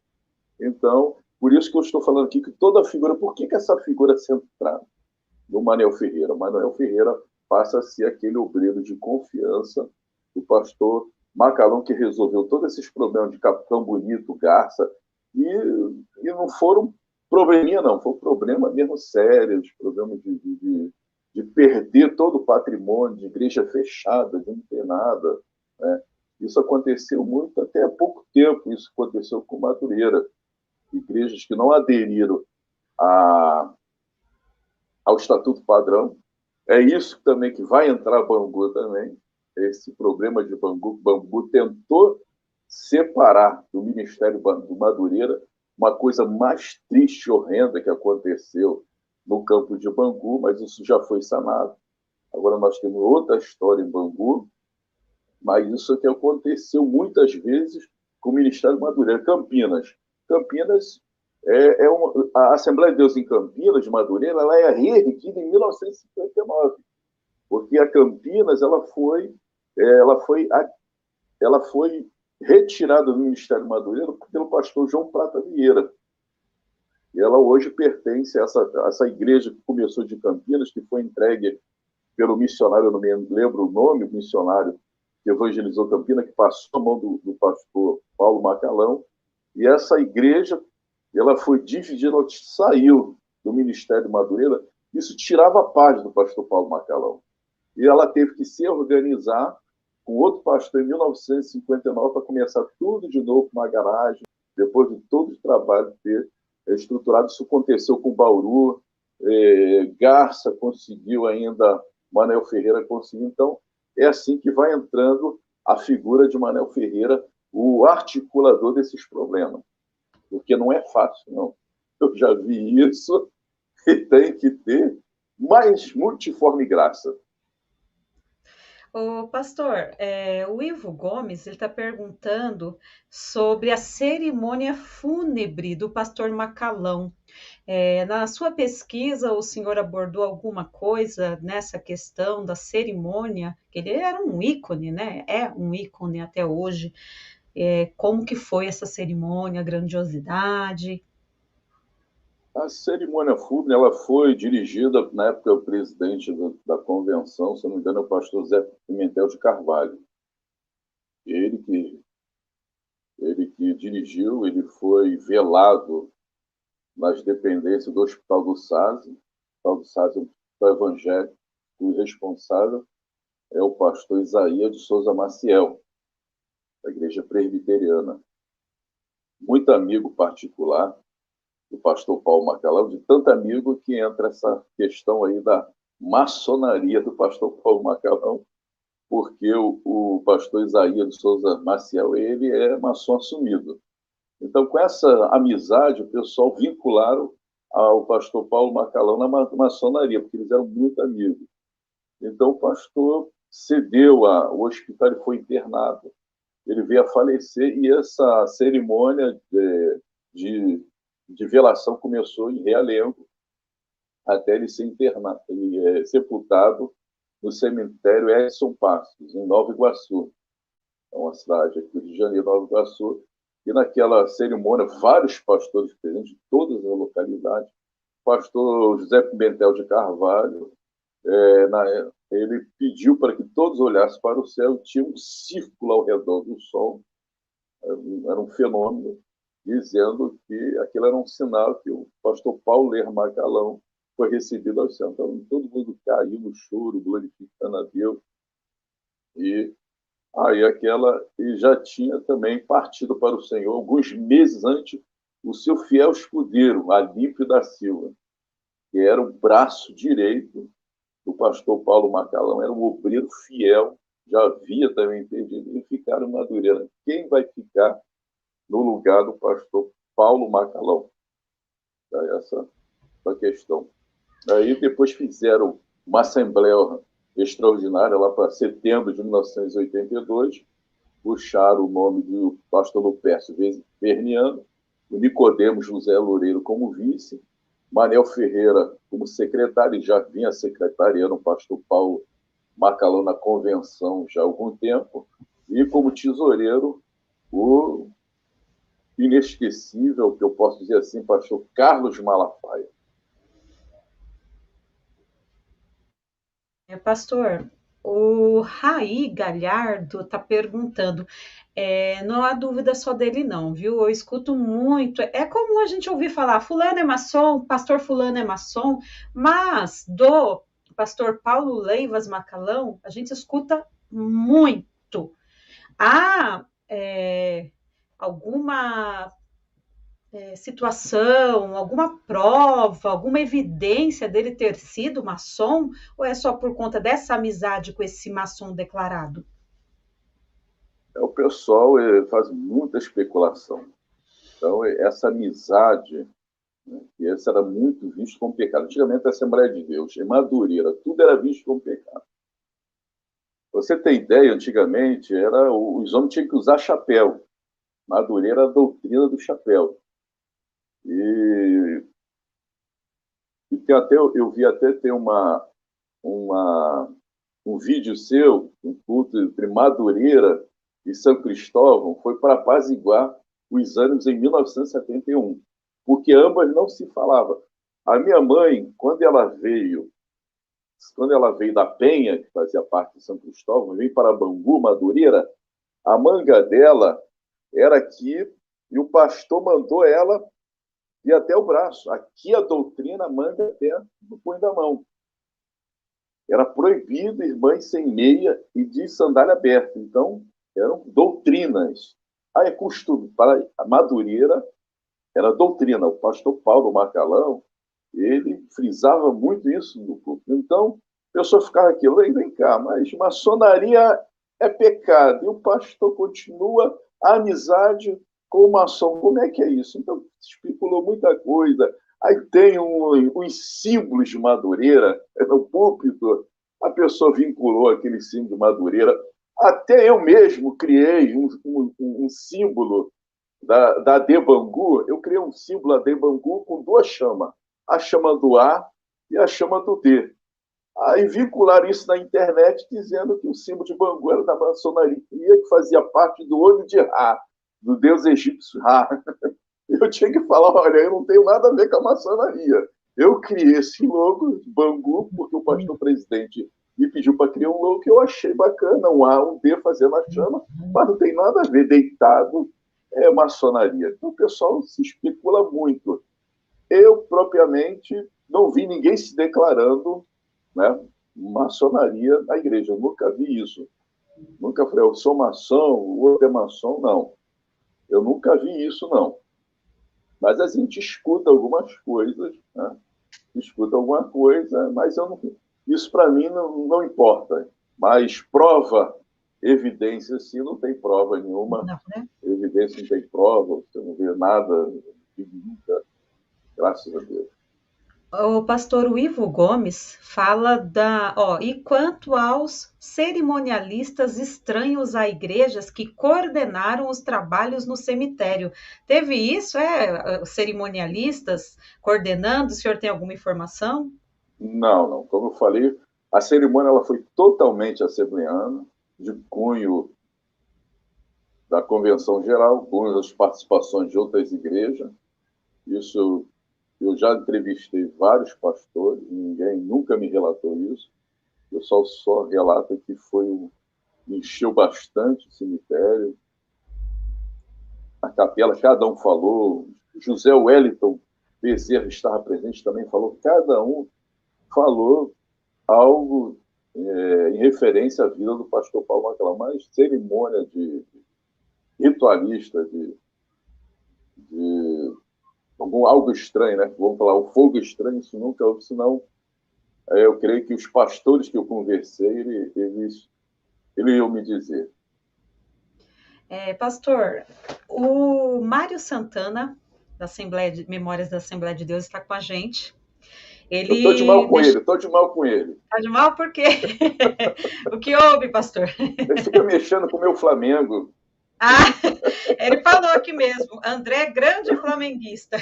Speaker 2: Então, por isso que eu estou falando aqui que toda a figura... Por que essa figura central do Manuel Ferreira? Manuel Ferreira passa a ser aquele obreiro de confiança do pastor Macalão, que resolveu todos esses problemas de Capitão Bonito, Garça, e não foram probleminha, não. Foi um problema mesmo sério, problemas de perder todo o patrimônio, de igreja fechada, de não ter nada. Né? Isso aconteceu muito até há pouco tempo, isso aconteceu com Madureira. Igrejas que não aderiram ao Estatuto Padrão. É isso também que vai entrar Bangu também. Esse problema de Bangu. Bangu tentou separar do Ministério do Madureira uma coisa mais triste e horrenda que aconteceu no campo de Bangu, mas isso já foi sanado. Agora nós temos outra história em Bangu, mas isso que aconteceu muitas vezes com o Ministério do Madureira. Campinas a Assembleia de Deus em Campinas, de Madureira, ela é reerguida em 1959, porque a Campinas ela foi retirada do Ministério Madureira pelo pastor João Prata Vieira. E ela hoje pertence a essa igreja que começou de Campinas, que foi entregue pelo missionário, eu não me lembro o nome, o missionário que evangelizou Campinas, que passou a mão do pastor Paulo Macalão, e essa igreja ela foi dividida, ela saiu do Ministério de Madureira, isso tirava a paz do pastor Paulo Macalão. E ela teve que se organizar com outro pastor em 1959 para começar tudo de novo com uma garagem, depois de todo o trabalho de ter estruturado. Isso aconteceu com Bauru, Garça conseguiu ainda, Manuel Ferreira conseguiu. Então, é assim que vai entrando a figura de Manuel Ferreira, o articulador desses problemas. Porque não é fácil, não. Eu já vi isso e tem que ter mais multiforme graça.
Speaker 1: Ô, pastor, o Ivo Gomes ele está perguntando sobre a cerimônia fúnebre do pastor Macalão. Na sua pesquisa, o senhor abordou alguma coisa nessa questão da cerimônia? Ele era um ícone, né? É um ícone até hoje. Como que foi essa cerimônia, a grandiosidade?
Speaker 2: A cerimônia fúnebre ela foi dirigida, na época, o presidente da convenção, se não me engano, é o pastor Zé Pimentel de Carvalho. Ele que dirigiu, ele foi velado nas dependências do Hospital do SASE. O Hospital do SASE é um hospital evangélico, o responsável é o pastor Isaías de Souza Maciel, da Igreja Presbiteriana. Muito amigo particular do pastor Paulo Macalão, de tanto amigo que entra essa questão aí da maçonaria do pastor Paulo Macalão, porque o pastor Isaías de Souza Maciel, ele é maçom assumido. Então, com essa amizade, o pessoal vincularam ao pastor Paulo Macalão na maçonaria, porque eles eram muito amigos. Então, o pastor cedeu o hospital e foi internado. ele veio a falecer e essa cerimônia de velação começou em Realengo, até ele ser internado, sepultado no cemitério Edson Passos, em Nova Iguaçu. É uma cidade aqui do Rio de Janeiro, Nova Iguaçu. E naquela cerimônia, vários pastores presentes de todas as localidades. O pastor José Pimentel de Carvalho, ele pediu para que todos olhassem para o céu e tinha um círculo ao redor do sol. Era um fenômeno, dizendo que aquilo era um sinal que o pastor Paulo Ler Macalão foi recebido ao céu. Então, todo mundo caiu no choro, glorificando a Deus. E e já tinha também partido para o Senhor, alguns meses antes, o seu fiel escudeiro, Alípio da Silva, que era o braço direito do pastor Paulo Macalão, era um obreiro fiel, já havia também perdido, e ficaram em Madureira. Quem vai ficar no lugar do pastor Paulo Macalão? Essa a questão. Aí depois fizeram uma assembleia extraordinária lá para setembro de 1982, puxaram o nome do pastor Lupércio Verniano, o Nicodemo José Loureiro como vice, Manel Ferreira como secretário, e já vinha secretariando o pastor Paulo Macalão na convenção já há algum tempo, e como tesoureiro o inesquecível, que eu posso dizer assim, pastor Carlos Malafaia.
Speaker 1: Pastor, o Raí Galhardo está perguntando, não há dúvida só dele não, viu? Eu escuto muito, é comum a gente ouvir falar, fulano é maçom, pastor fulano é maçom, mas do pastor Paulo Leivas Macalão, a gente escuta muito. Há alguma situação, alguma prova, alguma evidência dele ter sido maçom, ou é só por conta dessa amizade com esse maçom declarado?
Speaker 2: O pessoal faz muita especulação. Então, essa amizade, né, que esse era muito visto como pecado. Antigamente, a Assembleia de Deus, em Madureira, tudo era visto como pecado. Você tem ideia, antigamente, os homens tinham que usar chapéu. Madureira era a doutrina do chapéu. E tem até, eu vi até ter um vídeo seu, um culto entre Madureira e São Cristóvão, foi para apaziguar os ânimos em 1971, porque ambas não se falavam. A minha mãe, quando ela veio da Penha, que fazia parte de São Cristóvão, veio para Bangu, Madureira, a manga dela era aqui e o pastor mandou ela ir até o braço. Aqui a doutrina, a manga até no punho da mão. Era proibido irmãs sem meia e de sandália aberta. Então, eram doutrinas. Aí é costume. Para a Madureira, era doutrina. O pastor Paulo Macalão, ele frisava muito isso no culto. Então, a pessoa ficava aqui, vem cá, mas maçonaria é pecado. E o pastor continua a amizade com o maçom. Como é que é isso? Então, especulou muita coisa. Aí tem uns símbolos de Madureira, no púlpito, a pessoa vinculou aquele símbolo de Madureira. Até eu mesmo criei um símbolo da Debangu, eu criei um símbolo da Debangu com duas chamas, a chama do A e a chama do D. Aí vincularam isso na internet, dizendo que o símbolo de Bangu era da maçonaria, que fazia parte do olho de Ra, do deus egípcio Ra. Eu tinha que falar, olha, eu não tenho nada a ver com a maçonaria. Eu criei esse logo, Bangu, porque o pastor presidente me pediu para criar um logo que eu achei bacana, um A, um D fazendo a chama, mas não tem nada a ver, deitado é maçonaria. Então o pessoal se especula muito. Eu, propriamente, não vi ninguém se declarando, né, maçonaria na igreja. Eu nunca vi isso. Nunca falei, eu sou maçom, o outro é maçom, não. Eu nunca vi isso, não. Mas a gente escuta algumas coisas, né? Escuta alguma coisa, mas isso para mim não importa. Mas prova, evidência, sim, não tem prova nenhuma. Não, né? Evidência não tem prova, você não vê nada, nunca. Graças a Deus.
Speaker 1: O pastor Ivo Gomes fala e quanto aos cerimonialistas estranhos a igrejas que coordenaram os trabalhos no cemitério. Teve isso, cerimonialistas coordenando? O senhor tem alguma informação?
Speaker 2: Não, não. Como eu falei, a cerimônia ela foi totalmente assembleana, de cunho da Convenção Geral, com as participações de outras igrejas. Isso eu já entrevistei vários pastores, ninguém nunca me relatou isso. O pessoal só relata que encheu bastante o cemitério, a capela, cada um falou. José Wellington Bezerra estava presente, também falou. Cada um falou algo em referência à vida do pastor Paulo Macalão, mas cerimônia de ritualista, de algo estranho, né? Vamos falar, o fogo estranho, isso nunca houve, senão eu creio que os pastores que eu conversei, eles iam me dizer.
Speaker 1: Pastor, o Mário Santana, da Memórias da Assembleia de Deus, está com a gente.
Speaker 2: Eu estou de mal com ele, estou de mal com ele.
Speaker 1: Está de mal por quê? O que houve, pastor?
Speaker 2: Ele fica mexendo com o meu Flamengo.
Speaker 1: Ele falou aqui mesmo, André, grande flamenguista.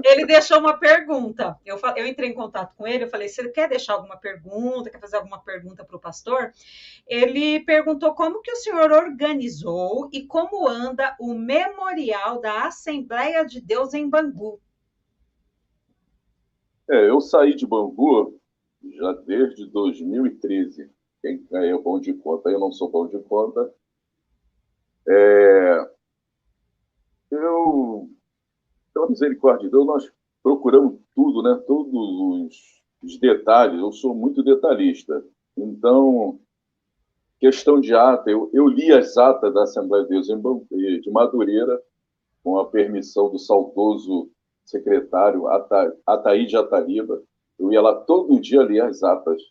Speaker 1: Ele deixou uma pergunta. Eu entrei em contato com ele, eu falei, se ele quer deixar alguma pergunta, quer fazer alguma pergunta para o pastor, ele perguntou como que o senhor organizou e como anda o memorial da Assembleia de Deus em Bangu.
Speaker 2: Eu saí de Bangu já desde 2013. Quem é bom de conta? Eu não sou bom de conta. Pela misericórdia de Deus, nós procuramos tudo, né? Todos os detalhes. Eu sou muito detalhista. Então, questão de ata, eu li as atas da Assembleia de Deus de Madureira, com a permissão do saudoso secretário Ataíde Ataliba. Eu ia lá todo dia ler as atas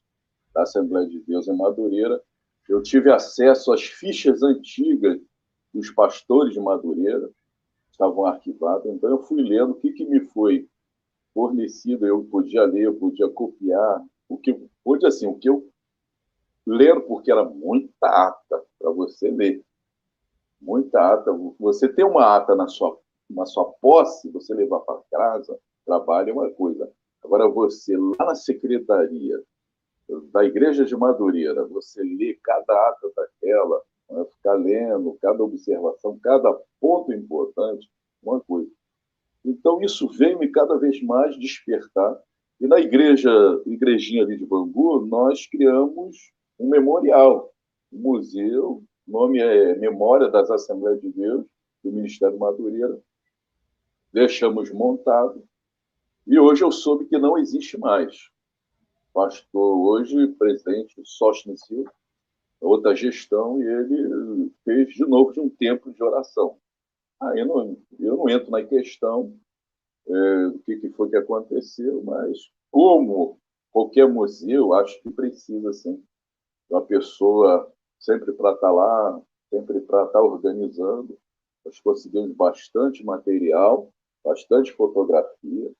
Speaker 2: da Assembleia de Deus em Madureira. Eu tive acesso às fichas antigas dos pastores de Madureira, estavam arquivadas. Então, eu fui lendo o que me foi fornecido. Eu podia ler, eu podia copiar. O que eu lendo, porque era muita ata para você ler. Muita ata. Você tem uma ata na sua posse, você levar para casa, trabalho é uma coisa. Agora, você lá na secretaria da Igreja de Madureira, você lê cada ata daquela, né, ficar lendo cada observação, cada ponto importante, uma coisa. Então, isso veio me cada vez mais despertar. E na igrejinha ali de Bangu, nós criamos um memorial, um museu, o nome é Memória das Assembleias de Deus, do Ministério Madureira. Deixamos montado. E hoje eu soube que não existe mais. Pastor, hoje, presidente Sóstene Silva, outra gestão, e ele fez de novo de um templo de oração. Aí eu não entro na questão do que foi que aconteceu, mas como qualquer museu, acho que precisa, sim, de uma pessoa sempre para estar lá, sempre para estar organizando. Nós conseguimos bastante material, bastante fotografia,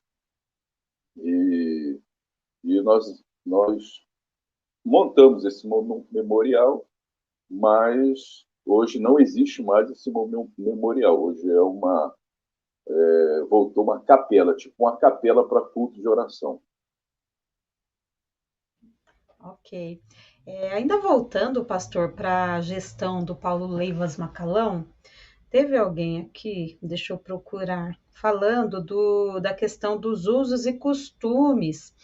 Speaker 2: e nós montamos esse memorial, mas hoje não existe mais esse memorial. Hoje voltou uma capela, tipo uma capela para culto de oração.
Speaker 1: Ok. Ainda voltando, pastor, para a gestão do Paulo Leivas Macalão, teve alguém aqui, deixa eu procurar, falando da questão dos usos e costumes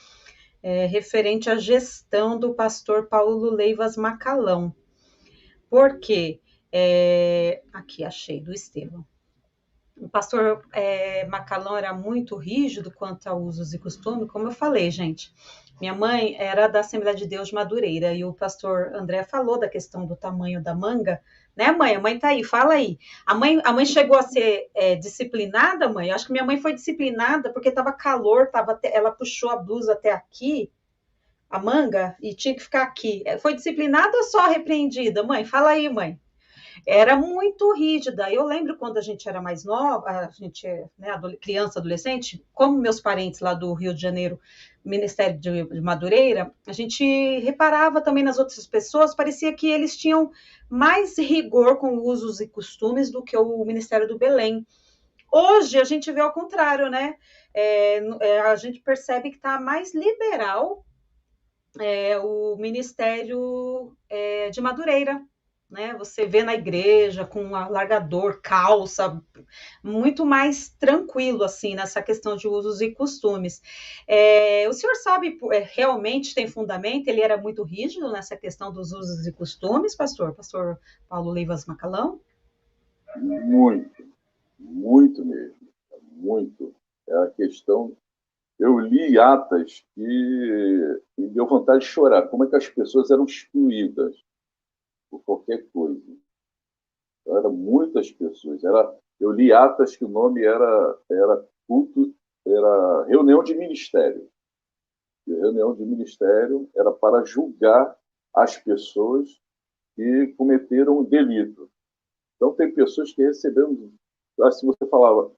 Speaker 1: referente à gestão do pastor Paulo Leivas Macalão. Por quê? Aqui achei, do Estevão. O pastor Macalão era muito rígido quanto a usos e costumes, como eu falei, gente. Minha mãe era da Assembleia de Deus de Madureira e o pastor André falou da questão do tamanho da manga, né, mãe? A mãe tá aí, fala aí. A mãe chegou a ser disciplinada, mãe? Eu acho que minha mãe foi disciplinada porque estava calor, ela puxou a blusa até aqui, a manga, e tinha que ficar aqui. Foi disciplinada ou só repreendida, mãe? Fala aí, mãe. era muito rígida. Eu lembro quando a gente era mais nova, a gente, né, criança, adolescente, como meus parentes lá do Rio de Janeiro, Ministério de Madureira, a gente reparava também nas outras pessoas, parecia que eles tinham mais rigor com usos e costumes do que o Ministério do Belém. Hoje a gente vê ao contrário, né? A gente percebe que está mais liberal o Ministério de Madureira. Né? Você vê na igreja com alargador, calça, muito mais tranquilo assim nessa questão de usos e costumes. O senhor sabe realmente tem fundamento? Ele era muito rígido nessa questão dos usos e costumes, pastor? Pastor Paulo Leivas Macalão?
Speaker 2: Muito, muito mesmo, muito. É a questão. Eu li atas que me deu vontade de chorar. Como é que as pessoas eram excluídas por qualquer coisa? Eram muitas pessoas. Eu li atas que o nome era culto, era reunião de ministério. E a reunião de ministério era para julgar as pessoas que cometeram um delito. Então, tem pessoas que receberam, assim você falava,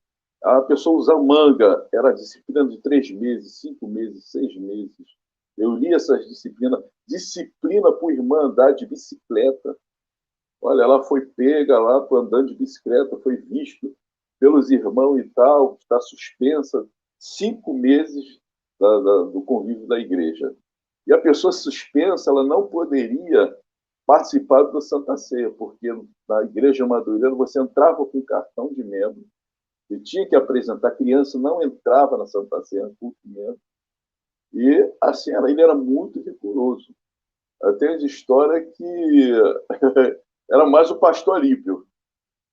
Speaker 2: a pessoa usar manga, era disciplina de 3 meses, 5 meses, 6 meses. Eu li essas disciplinas. Disciplina para o irmã andar de bicicleta. Olha, ela foi pega lá andando de bicicleta, foi visto pelos irmãos e tal, está suspensa 5 meses do convívio da igreja. E a pessoa suspensa, ela não poderia participar da Santa Ceia, porque na Igreja Madureira você entrava com cartão de membro, e tinha que apresentar, a criança não entrava na Santa Ceia, culto mesmo. E assim, ele era muito rigoroso. Tem a história que era mais o pastor Alípio.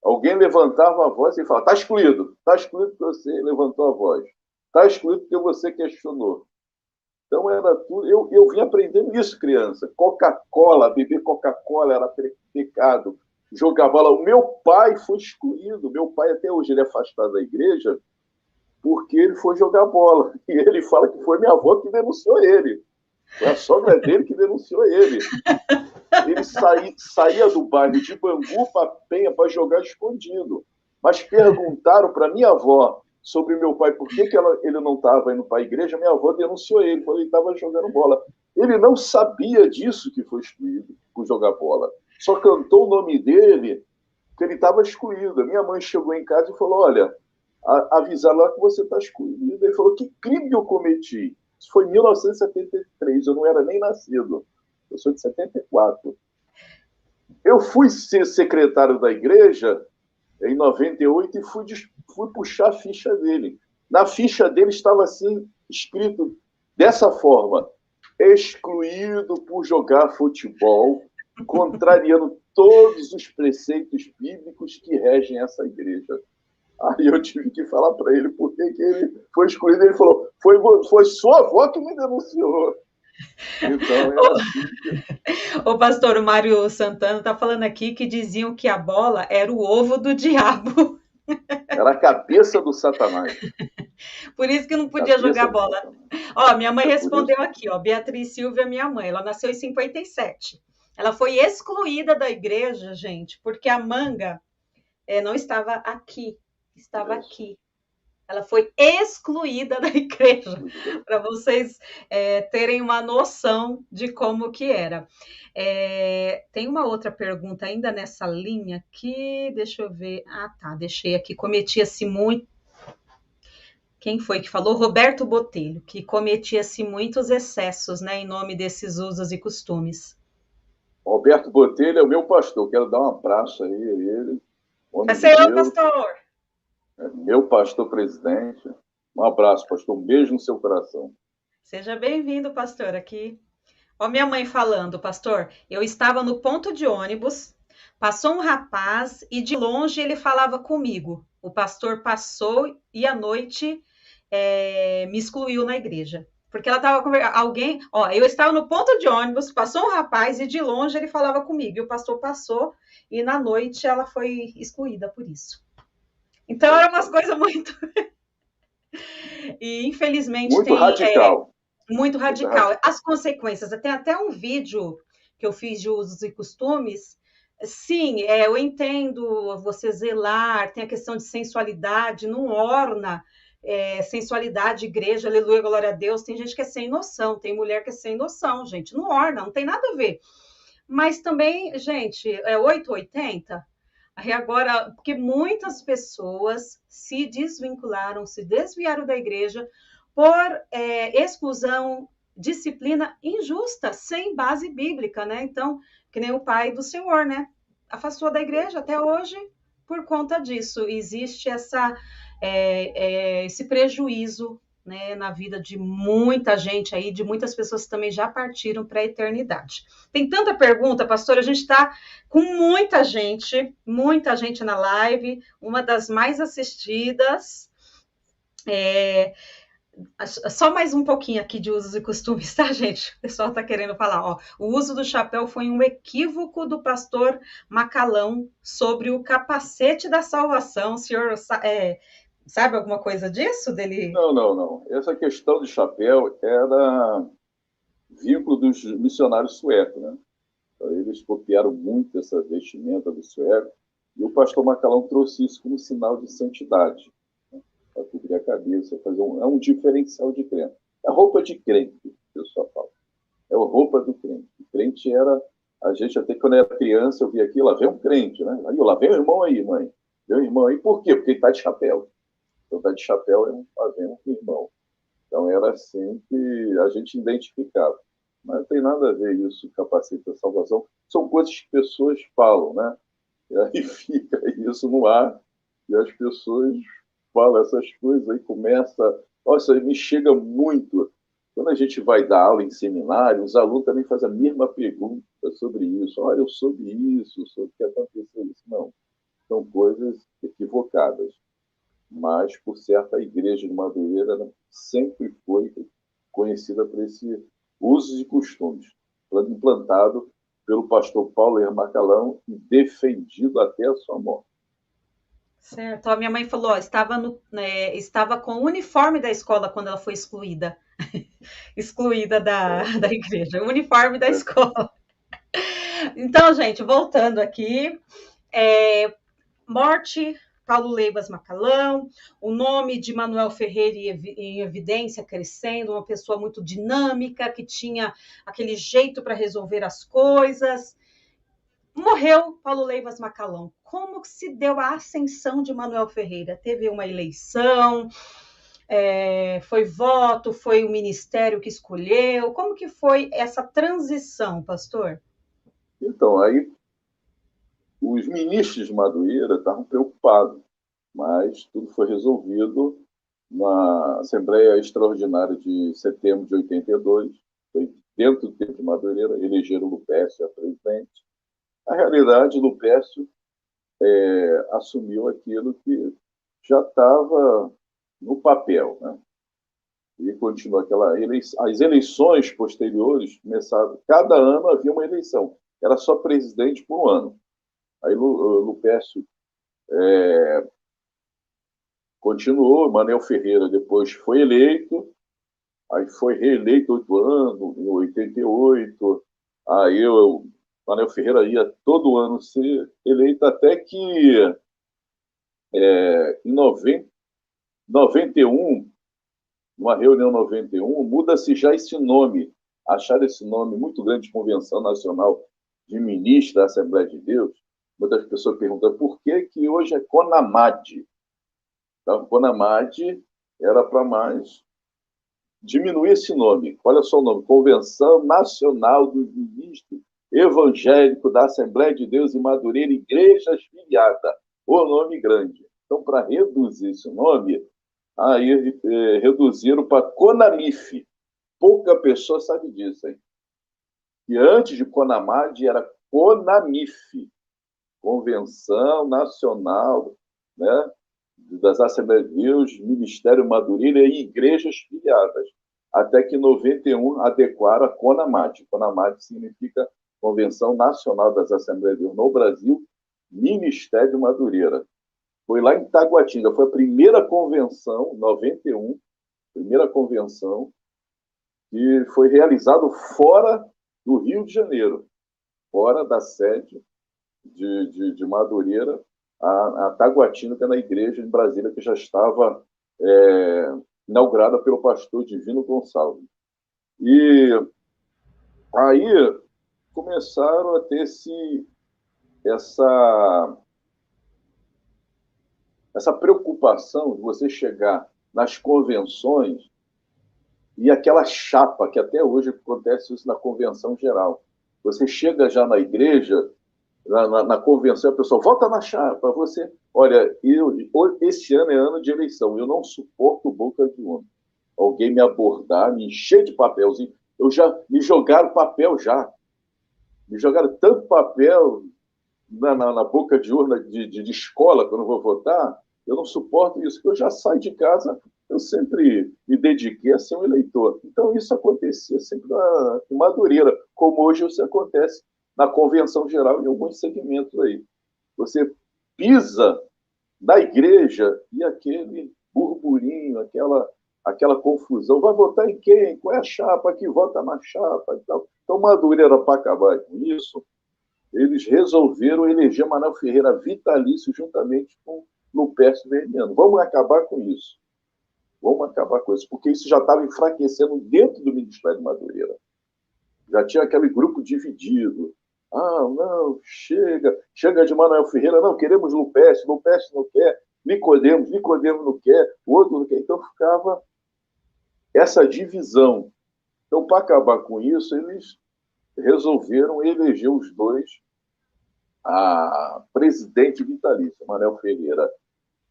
Speaker 2: Alguém levantava a voz e falava: está excluído porque você levantou a voz, está excluído porque você questionou. Então era tudo. Eu vim aprendendo isso, criança. Coca-Cola, beber Coca-Cola era pecado. Jogar bola. O meu pai foi excluído. Meu pai, até hoje, ele é afastado da igreja porque ele foi jogar bola. E ele fala que foi minha avó que denunciou ele. Foi a sogra dele que denunciou ele. Ele saía do bairro de Bangu para Penha para jogar escondido. Mas perguntaram para minha avó sobre meu pai, por que ele não estava indo para a igreja. Minha avó denunciou ele, falou que ele estava jogando bola. Ele não sabia disso, que foi excluído por jogar bola. Só cantou o nome dele, que ele estava excluído. A minha mãe chegou em casa e falou: olha, avisar lá que você está excluído. Ele falou: que crime eu cometi? Isso foi em 1973, eu não era nem nascido. Eu sou de 74. Eu fui ser secretário da igreja em 98 e fui puxar a ficha dele. Na ficha dele estava assim, escrito dessa forma: excluído por jogar futebol, contrariando todos os preceitos bíblicos que regem essa igreja. Aí eu tive que falar para ele por que ele foi excluído. Ele falou: foi sua avó que me denunciou. Então, era assim.
Speaker 1: O pastor Mário Santana está falando aqui que diziam que a bola era o ovo do diabo.
Speaker 2: Era a cabeça do Satanás.
Speaker 1: Por isso que não podia jogar bola. Ó, minha mãe respondeu aqui, ó, Beatriz Silvia, minha mãe, ela nasceu em 57. Ela foi excluída da igreja, gente, porque a manga não estava aqui, estava aqui. Ela foi excluída da igreja, para vocês terem uma noção de como que era. Tem uma outra pergunta ainda nessa linha que, deixa eu ver. Ah, tá, deixei aqui. Cometia-se muito. Quem foi que falou? Roberto Botelho, que cometia-se muitos excessos, né, em nome desses usos e costumes.
Speaker 2: Roberto Botelho é o meu pastor. Quero dar um abraço aí a ele.
Speaker 1: É seu, pastor!
Speaker 2: Meu pastor presidente. Um abraço, pastor. Um beijo no seu coração.
Speaker 1: Seja bem-vindo, pastor, aqui. Ó, minha mãe falando, pastor, eu estava no ponto de ônibus, passou um rapaz e de longe ele falava comigo. O pastor passou e à noite me excluiu na igreja. Porque ela estava com alguém, ó, eu estava no ponto de ônibus, passou um rapaz e de longe ele falava comigo. E o pastor passou e na noite ela foi excluída por isso. Então eram umas coisas muito e infelizmente
Speaker 2: muito radical.
Speaker 1: Muito radical. As consequências. Tem até um vídeo que eu fiz de usos e costumes Sim, eu entendo você zelar, tem a questão de sensualidade, não orna sensualidade, igreja, aleluia, glória a Deus. Tem gente que é sem noção, tem mulher que é sem noção, gente, não orna, não tem nada a ver. Mas também, gente, é 880. Aí agora, porque muitas pessoas se desvincularam, se desviaram da igreja por exclusão, disciplina injusta, sem base bíblica, né? Então, que nem o pai do Senhor, né? Afastou da igreja até hoje por conta disso. Existe esse prejuízo, né, na vida de muita gente aí, de muitas pessoas que também já partiram para a eternidade. Tem tanta pergunta, pastor, a gente está com muita gente na live, uma das mais assistidas. Só mais um pouquinho aqui de usos e costumes, tá, gente? O pessoal está querendo falar, ó. O uso do chapéu foi um equívoco do pastor Macalão sobre o capacete da salvação. O senhor sabe alguma coisa disso dele?
Speaker 2: Não, não, não. Essa questão de chapéu era vínculo dos missionários suecos, né? Então, eles copiaram muito essa vestimenta do sueco e o pastor Macalão trouxe isso como sinal de santidade, né? Para cobrir a cabeça, é um diferencial de crente. É roupa de crente, que o pessoal fala. É a roupa do crente. O crente era... A gente até quando era criança, eu via aqui, lá vem um crente, né? Aí, lá vem o irmão aí, mãe. Vem o irmão aí. Por quê? Porque ele está de chapéu. Então, está de chapéu, lá vem um irmão. Então, era assim que a gente identificava. Mas não tem nada a ver isso, capacete da salvação. São coisas que pessoas falam, né? E aí fica isso no ar, e as pessoas falam essas coisas, aí começa... Nossa, me chega muito. Quando a gente vai dar aula em seminário, os alunos também fazem a mesma pergunta sobre isso. Olha, eu soube isso, soube o que aconteceu isso. Não, são coisas equivocadas. Mas, por certo, a igreja de Madureira sempre foi conhecida por esse usos e costumes, implantado pelo pastor Paulo Hermacalão e defendido até a sua morte.
Speaker 1: Certo. A minha mãe falou, ó, estava com o uniforme da escola quando ela foi excluída da igreja, o uniforme da escola. Então, gente, voltando aqui, morte, Paulo Leivas Macalão, o nome de Manuel Ferreira em evidência crescendo, uma pessoa muito dinâmica, que tinha aquele jeito para resolver as coisas. Morreu Paulo Leivas Macalão. Como que se deu a ascensão de Manuel Ferreira? Teve uma eleição, foi voto, foi o ministério que escolheu? Como que foi essa transição, pastor?
Speaker 2: Então, aí os ministros de Madureira estavam preocupados, mas tudo foi resolvido na Assembleia Extraordinária de setembro de 82, foi dentro do tempo de Madureira, elegeram Lupécio a presidente. Na realidade, Lupécio assumiu aquilo que já estava no papel, né? E continuou aquela eleição. As eleições posteriores começaram, cada ano havia uma eleição, era só presidente por um ano. Aí Lupécio continuou, Manuel Ferreira depois foi eleito, aí foi reeleito 8 anos, em 88, aí Manuel Ferreira ia todo ano ser eleito, até que em 91, numa reunião 91, muda-se já esse nome, acharam esse nome muito grande de Convenção Nacional de Ministros da Assembleia de Deus. Muitas pessoas perguntam por que hoje é CONAMAD. Então, CONAMAD era para mais diminuir esse nome. Olha só o nome, Convenção Nacional dos Ministros Evangélicos da Assembleia de Deus em Madureira, Igrejas Filiada, o nome grande. Então, para reduzir esse nome, aí reduziram para CONAMIF. Pouca pessoa sabe disso, hein? E antes de CONAMAD era CONAMIF, Convenção Nacional, né, das Assembleias de Deus, Ministério Madureira e Igrejas Filiadas. Até que em 91 adequaram a CONAMAD. CONAMAD significa Convenção Nacional das Assembleias de Deus no Brasil, Ministério Madureira. Foi lá em Taguatinga, foi a primeira convenção, 91, primeira convenção, que foi realizada fora do Rio de Janeiro, fora da sede de Madureira a Taguatinga, que é na igreja em Brasília, que já estava inaugurada pelo pastor Divino Gonçalves. E aí começaram a ter essa preocupação de você chegar nas convenções e aquela chapa, que até hoje acontece isso na convenção geral. Você chega já na igreja, na convenção, a pessoa vota na chapa, você... Olha, esse ano é ano de eleição, eu não suporto boca de urna. Alguém me abordar, me encher de papelzinho, me jogaram papel já. Me jogaram tanto papel na boca de urna de escola, quando eu vou votar, eu não suporto isso, porque eu já saio de casa, eu sempre me dediquei a ser um eleitor. Então, isso acontecia sempre em Madureira, como hoje isso acontece na Convenção Geral em alguns segmentos aí. Você pisa na igreja e aquele burburinho, aquela confusão. Vai votar em quem? Qual é a chapa que vota na chapa? E tal. Então, Madureira, para acabar com isso, eles resolveram eleger Manuel Ferreira vitalício juntamente com Lupércio Vermiano. Vamos acabar com isso. Vamos acabar com isso, porque isso já estava enfraquecendo dentro do Ministério de Madureira. Já tinha aquele grupo dividido. Ah, não, chega de Manuel Ferreira, não, queremos Lupércio não quer, Nicodemos não quer, o outro não quer. Então ficava essa divisão. Então, para acabar com isso, eles resolveram eleger os dois a presidente vitalício, Manuel Ferreira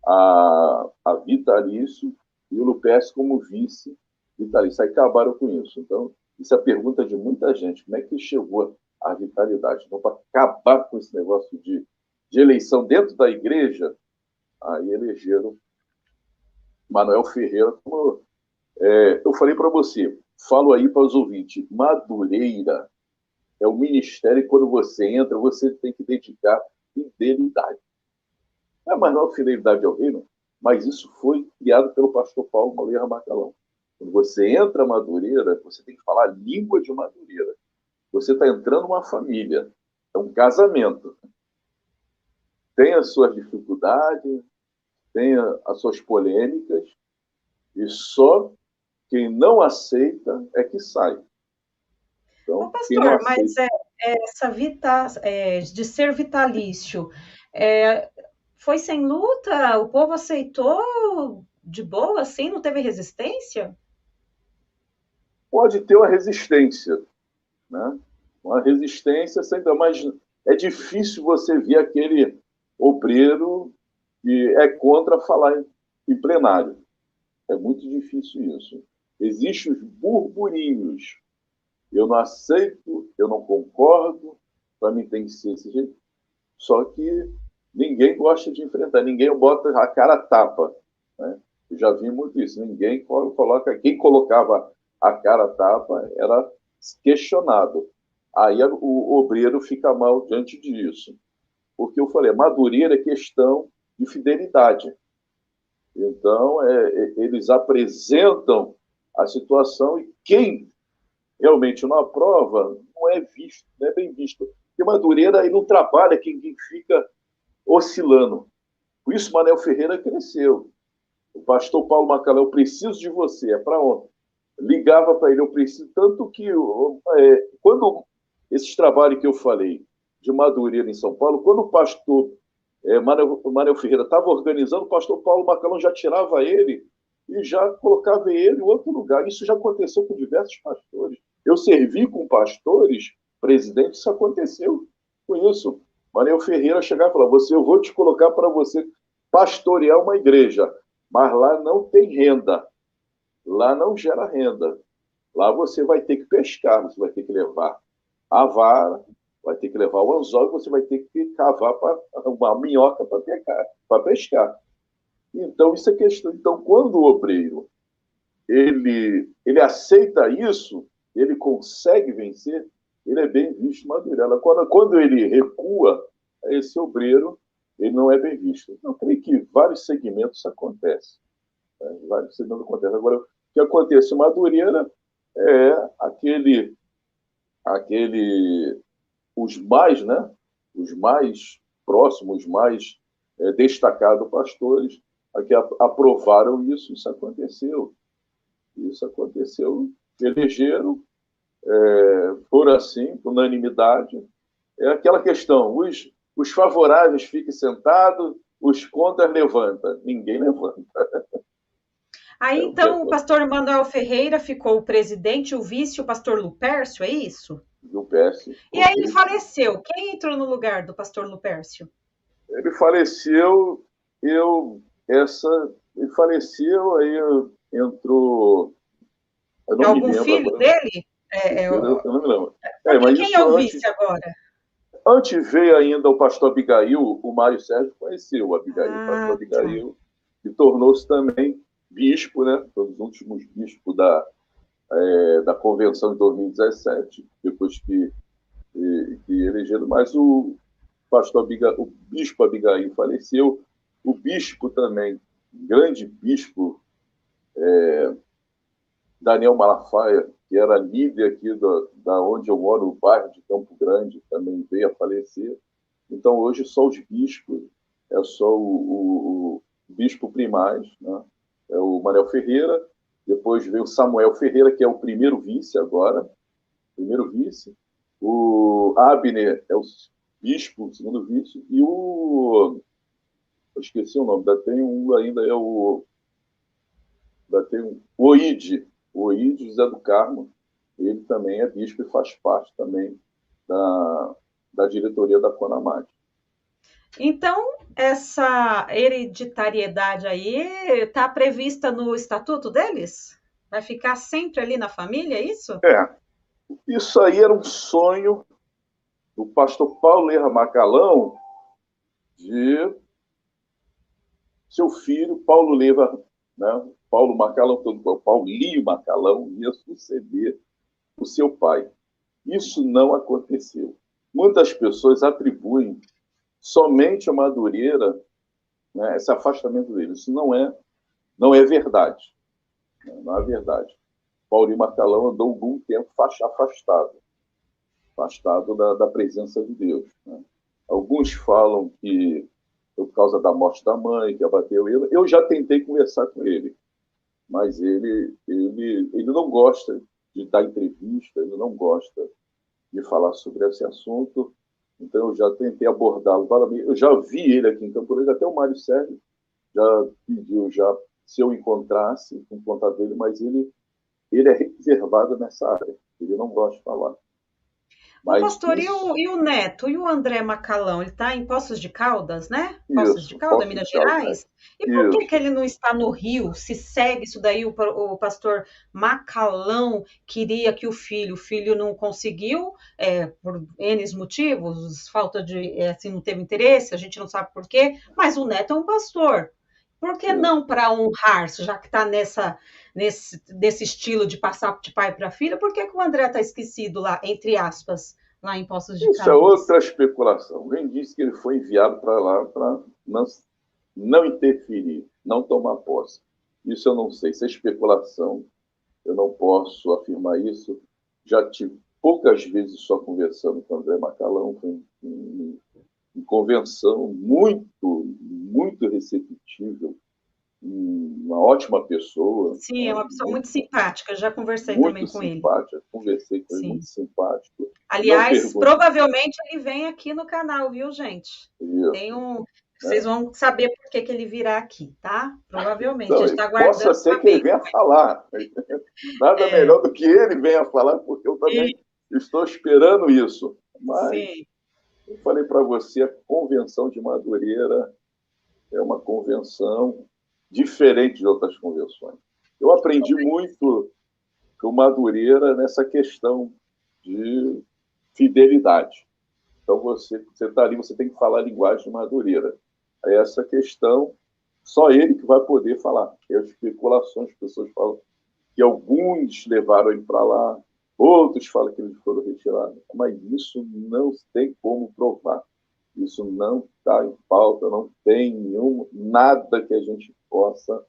Speaker 2: a vitalício e o Lupércio como vice vitalício. Aí acabaram com isso. Então, isso é a pergunta de muita gente. Como é que chegou à vitalidade? Então, para acabar com esse negócio de eleição dentro da igreja, aí elegeram Manuel Ferreira como... eu falei para você, falo aí para os ouvintes, Madureira é o ministério, e quando você entra, você tem que dedicar fidelidade. Não é mais não fidelidade ao reino, mas isso foi criado pelo pastor Paulo Moreira Macalão. Quando você entra Madureira, você tem que falar a língua de Madureira. Você está entrando numa família, é um casamento. Tem as suas dificuldades, tem as suas polêmicas, e só quem não aceita é que sai.
Speaker 1: Ô,
Speaker 2: Então, quem não
Speaker 1: pastor, mas
Speaker 2: aceita...
Speaker 1: essa de ser vitalício, foi sem luta? O povo aceitou de boa, assim? Não teve resistência?
Speaker 2: Pode ter uma resistência, né? Uma resistência sempre, mas é difícil você ver aquele obreiro que é contra falar em plenário. É muito difícil isso. Existem os burburinhos. Eu não aceito, eu não concordo, para mim tem que ser desse jeito. Só que ninguém gosta de enfrentar, ninguém bota a cara a tapa. Né? Eu já vi muito isso. Ninguém coloca. Quem colocava a cara a tapa era questionado. Aí o obreiro fica mal diante disso. Porque eu falei, Madureira é questão de fidelidade. Então, eles apresentam a situação e quem realmente não aprova não é visto, não é bem visto. Porque Madureira aí não trabalha quem fica oscilando. Por isso, Manuel Ferreira cresceu. O pastor Paulo Macalão, eu preciso de você, é para ontem. Ligava para ele, eu preciso. Tanto que, quando esses trabalhos que eu falei de Madureira em São Paulo, quando o pastor Manuel Ferreira estava organizando, o pastor Paulo Macalão já tirava ele e já colocava ele em outro lugar. Isso já aconteceu com diversos pastores. Eu servi com pastores, presidente, isso aconteceu com isso. Manuel Ferreira chegava e falava, eu vou te colocar para você pastorear uma igreja, mas lá não tem renda, lá não gera renda. Lá você vai ter que pescar, você vai ter que levar a vara, vai ter que levar o anzol e você vai ter que cavar uma minhoca para pescar. Então, isso é questão. Então, quando o obreiro ele aceita isso, ele consegue vencer, ele é bem visto Madureira. Quando ele recua, esse obreiro ele não é bem visto. Eu creio que vários segmentos acontecem. Né? Vários segmentos acontecem. Agora, o que acontece em Madureira é aquele os mais, né? os mais próximos, os mais destacados pastores, que aprovaram isso. Isso aconteceu, elegeram, foram assim, por unanimidade. É aquela questão, os favoráveis fiquem sentados, os contras levantam. Ninguém levanta.
Speaker 1: Aí, então, o pastor Manuel Ferreira ficou o presidente, o vice, o pastor Lupércio, é isso?
Speaker 2: Lupércio.
Speaker 1: E aí ele faleceu. Quem entrou no lugar do pastor Lupércio?
Speaker 2: Ele faleceu, ele faleceu, aí entrou... Eu não me
Speaker 1: Algum
Speaker 2: lembro
Speaker 1: filho
Speaker 2: agora.
Speaker 1: dele?
Speaker 2: Eu não me lembro.
Speaker 1: Mas quem é o vice agora?
Speaker 2: Antes veio ainda o pastor Abigail, o Mário Sérgio conheceu o Abigail, o pastor Abigail, que tornou-se também bispo, né? Foi um dos últimos bispos da convenção de 2017, depois que elegeram. Mas o bispo Abigail faleceu, o bispo também, grande bispo, Daniel Malafaia, que era líder aqui da onde eu moro, no bairro de Campo Grande, também veio a falecer. Então, hoje, só os bispos, é só o bispo primaz, né? É o Manuel Ferreira, depois veio o Samuel Ferreira, que é o primeiro vice agora, o Abner é o bispo, o segundo vice, e eu esqueci o nome, o Oide José do Carmo, ele também é bispo e faz parte também da diretoria da Conamate.
Speaker 1: Então, essa hereditariedade aí está prevista no estatuto deles? Vai ficar sempre ali na família, é isso?
Speaker 2: Isso aí era um sonho do pastor Paulo Leira Macalão, de seu filho, Paulo Leira, né? Paulo Macalão, Paulinho Macalão, ia suceder o seu pai. Isso não aconteceu. Muitas pessoas atribuem somente a Madureira, né, esse afastamento dele. Isso não é verdade. Não é verdade. Paulinho Macalão andou algum tempo afastado da presença de Deus. Né? Alguns falam que foi por causa da morte da mãe, que abateu ele. Eu já tentei conversar com ele, mas ele não gosta de dar entrevista, ele não gosta de falar sobre esse assunto. Então, eu já tentei abordá-lo. Eu já vi ele aqui em Campo Grande, até o Mário Sérgio já pediu, se eu encontrasse com contato dele, mas ele é reservado nessa área. Ele não gosta de falar.
Speaker 1: Mas pastor, isso... e o neto? E o André Macalão? Ele está em Poços de Caldas, né? Poços de Caldas, Minas Gerais? E por que ele não está no Rio? Se segue isso daí, o pastor Macalão queria que o filho não conseguiu, por N motivos, falta de, assim, não teve interesse, a gente não sabe por quê, mas o neto é um pastor. Por que não para honrar, já que está nesse estilo de passar de pai para filha, por que o André está esquecido lá, entre aspas, lá em Poços de Caldas?
Speaker 2: Isso é outra especulação. Alguém disse que ele foi enviado para lá para não interferir, não tomar posse. Isso eu não sei. Isso é especulação. Eu não posso afirmar isso. Já tive poucas vezes só conversando com o André Macalão, em convenção, muito receptível, uma ótima pessoa.
Speaker 1: Sim, é uma pessoa muito simpática, já conversei também com ele.
Speaker 2: Conversei com ele, muito simpático.
Speaker 1: Aliás, provavelmente ele vem aqui no canal, viu, gente?
Speaker 2: Isso.
Speaker 1: Vocês vão saber por que ele virá aqui, tá? Provavelmente. Então, a gente está aguardando.
Speaker 2: Possa ser que ele venha falar. Nada melhor do que ele venha falar, porque eu também estou esperando isso. Mas eu falei para você, a convenção de Madureira é uma convenção diferente de outras convenções. Eu aprendi muito com Madureira nessa questão de fidelidade. Então, você está ali, você tem que falar a linguagem de Madureira. Essa questão, só ele que vai poder falar. E as especulações, as pessoas falam que alguns levaram ele para lá, outros falam que eles foram retirados. Mas isso não tem como provar. Isso não está em pauta, não tem nada que a gente possa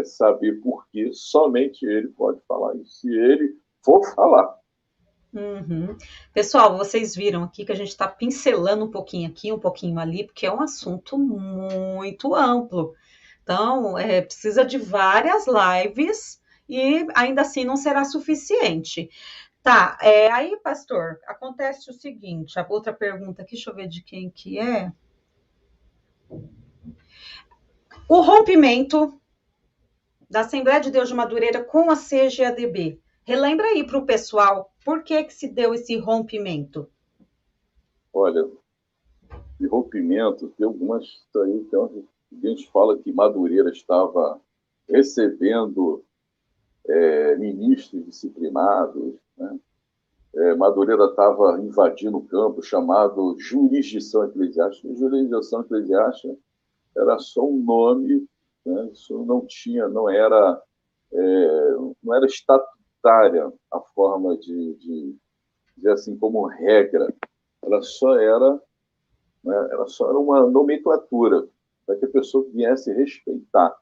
Speaker 2: saber por que somente ele pode falar isso. Se ele for falar.
Speaker 1: Uhum. Pessoal, vocês viram aqui que a gente está pincelando um pouquinho aqui, um pouquinho ali, porque é um assunto muito amplo. Então, precisa de várias lives e ainda assim não será suficiente. Tá, aí, pastor, acontece o seguinte, a outra pergunta aqui, deixa eu ver de quem que é. O rompimento da Assembleia de Deus de Madureira com a CGADB. Relembra aí para o pessoal por que que se deu esse rompimento.
Speaker 2: Olha, de rompimento, tem algumas aí, a gente fala que Madureira estava recebendo ministros disciplinados, né? Madureira estava invadindo o campo chamado jurisdição eclesiástica. Jurisdição eclesiástica era só um nome, né? Isso não tinha, não era estatutária a forma de dizer assim como regra. Ela só era, né? Ela só era uma nomenclatura para que a pessoa viesse respeitar.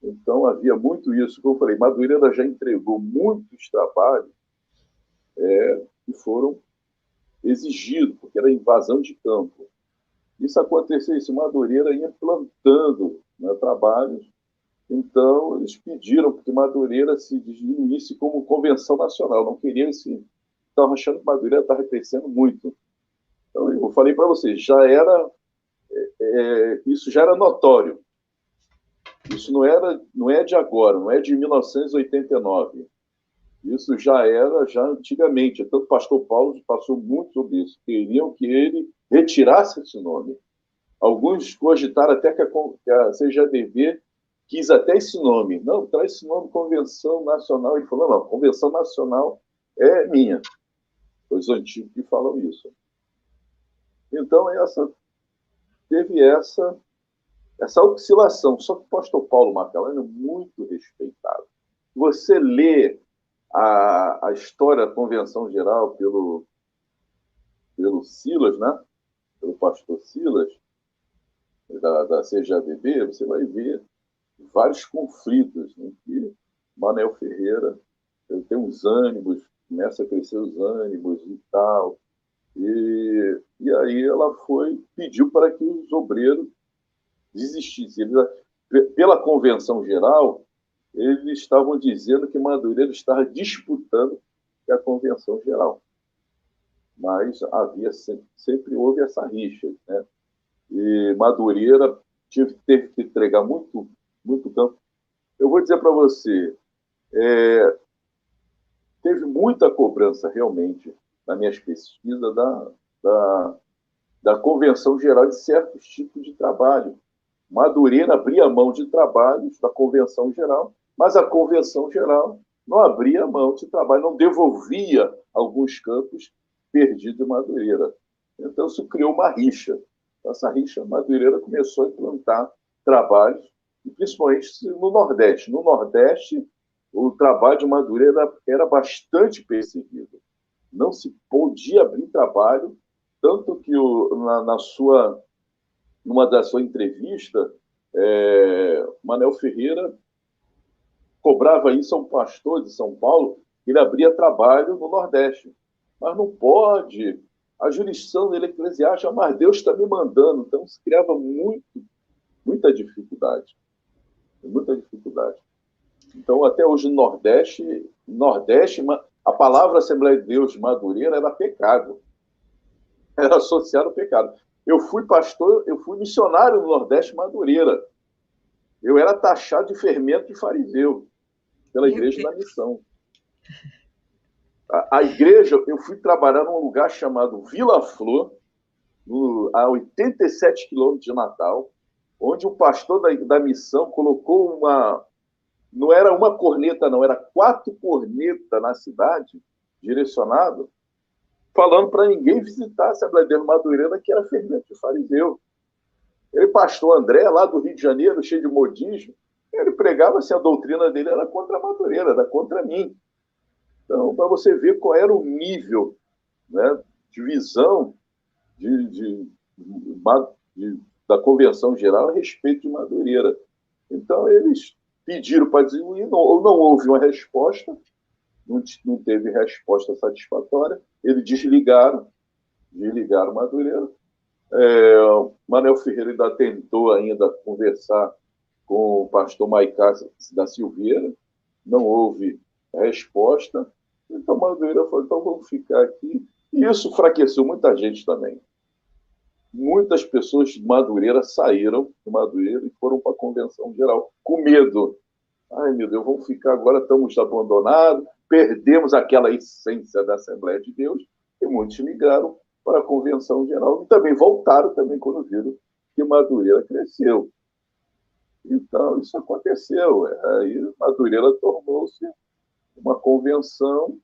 Speaker 2: Então havia muito isso. Como eu falei, Madureira já entregou muitos trabalhos que foram exigidos, porque era invasão de campo. Isso acontecia, isso, Madureira ia plantando, né, trabalhos. Então, eles pediram que Madureira se diminuísse como convenção nacional. Não queriam esse. Estavam achando que Madureira estava crescendo muito. Então, eu falei para vocês, isso já era notório. Isso não é de agora, não é de 1989. Isso já antigamente. Tanto o pastor Paulo passou muito sobre isso. Queriam que ele retirasse esse nome. Alguns cogitaram até que a CGADB quis até esse nome. Não, traz esse nome Convenção Nacional. Ele falou, não, Convenção Nacional é minha. Os antigos que falam isso. Então, teve essa oscilação. Só que o pastor Paulo Macalano é muito respeitado. Você lê a história da Convenção Geral pelo Silas, né? Pelo pastor Silas, da CGADB, você vai ver vários conflitos, né? Que Manel Ferreira ele tem uns ânimos, começa a crescer os ânimos e tal. E aí ela pediu para que os obreiros desistissem. Pela convenção geral, eles estavam dizendo que Madureira estava disputando a convenção geral. Mas sempre houve essa rixa, né? E Madureira teve que entregar muito, muito campo. Eu vou dizer para você, teve muita cobrança realmente nas minhas pesquisas da, da Convenção Geral de certos tipos de trabalho. Madureira abria mão de trabalhos da Convenção Geral, mas a Convenção Geral não abria mão de trabalho, não devolvia alguns campos perdidos em Madureira. Então, isso criou uma rixa. Essa rixa, Madureira começou a implantar trabalhos, e principalmente no Nordeste. No Nordeste, o trabalho de Madureira era bastante perseguido. Não se podia abrir trabalho, tanto que numa das suas entrevistas, Manel Ferreira cobrava isso a um pastor de São Paulo, que ele abria trabalho no Nordeste. Mas não pode, a jurisdição dele é eclesiástica, mas Deus está me mandando. Então, se criava muita dificuldade. Muita dificuldade. Então, até hoje, no Nordeste, a palavra Assembleia de Deus de Madureira era pecado. Era associado ao pecado. Eu fui pastor, eu fui missionário no Nordeste Madureira. Eu era taxado de fermento de fariseu pela Igreja da Missão. A igreja, eu fui trabalhar num lugar chamado Vila Flor, a 87 quilômetros de Natal, onde um pastor da missão colocou não era uma corneta, não, era 4 cornetas na cidade, direcionado, falando para ninguém visitar a Assembleia de Deus Madureira, que era fermento de fariseu. Ele, pastor André, lá do Rio de Janeiro, cheio de modismo, ele pregava assim, a doutrina dele era contra a Madureira, era contra mim. Então, para você ver qual era o nível, né, de visão da Convenção Geral a respeito de Madureira. Então, eles pediram para distribuir, não houve uma resposta, não teve resposta satisfatória, eles desligaram Madureira. Manuel Ferreira ainda tentou ainda conversar com o pastor Maicá da Silveira, não houve resposta, então Madureira falou, então vamos ficar aqui. E isso enfraqueceu muita gente também. Muitas pessoas de Madureira saíram de Madureira e foram para a Convenção Geral, com medo. Ai, meu Deus, vamos ficar agora, estamos abandonados, perdemos aquela essência da Assembleia de Deus, e muitos migraram para a Convenção Geral e também voltaram também quando viram que Madureira cresceu. Então, isso aconteceu. Aí Madureira tornou-se uma convenção,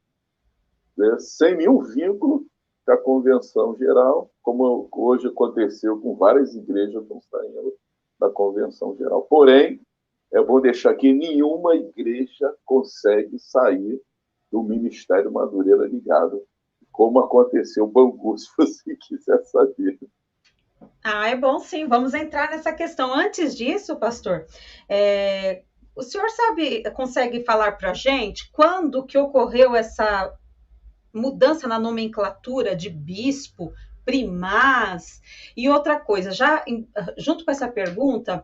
Speaker 2: né, sem nenhum vínculo com a Convenção Geral, como hoje aconteceu com várias igrejas que estão saindo da Convenção Geral. Porém, é bom deixar que nenhuma igreja consegue sair do Ministério Madureira Ligado, como aconteceu em Bangu, se você quiser saber.
Speaker 1: Ah, é bom sim, vamos entrar nessa questão. Antes disso, pastor, o senhor consegue falar para a gente quando que ocorreu essa mudança na nomenclatura de bispo, primaz e outra coisa? Já junto com essa pergunta,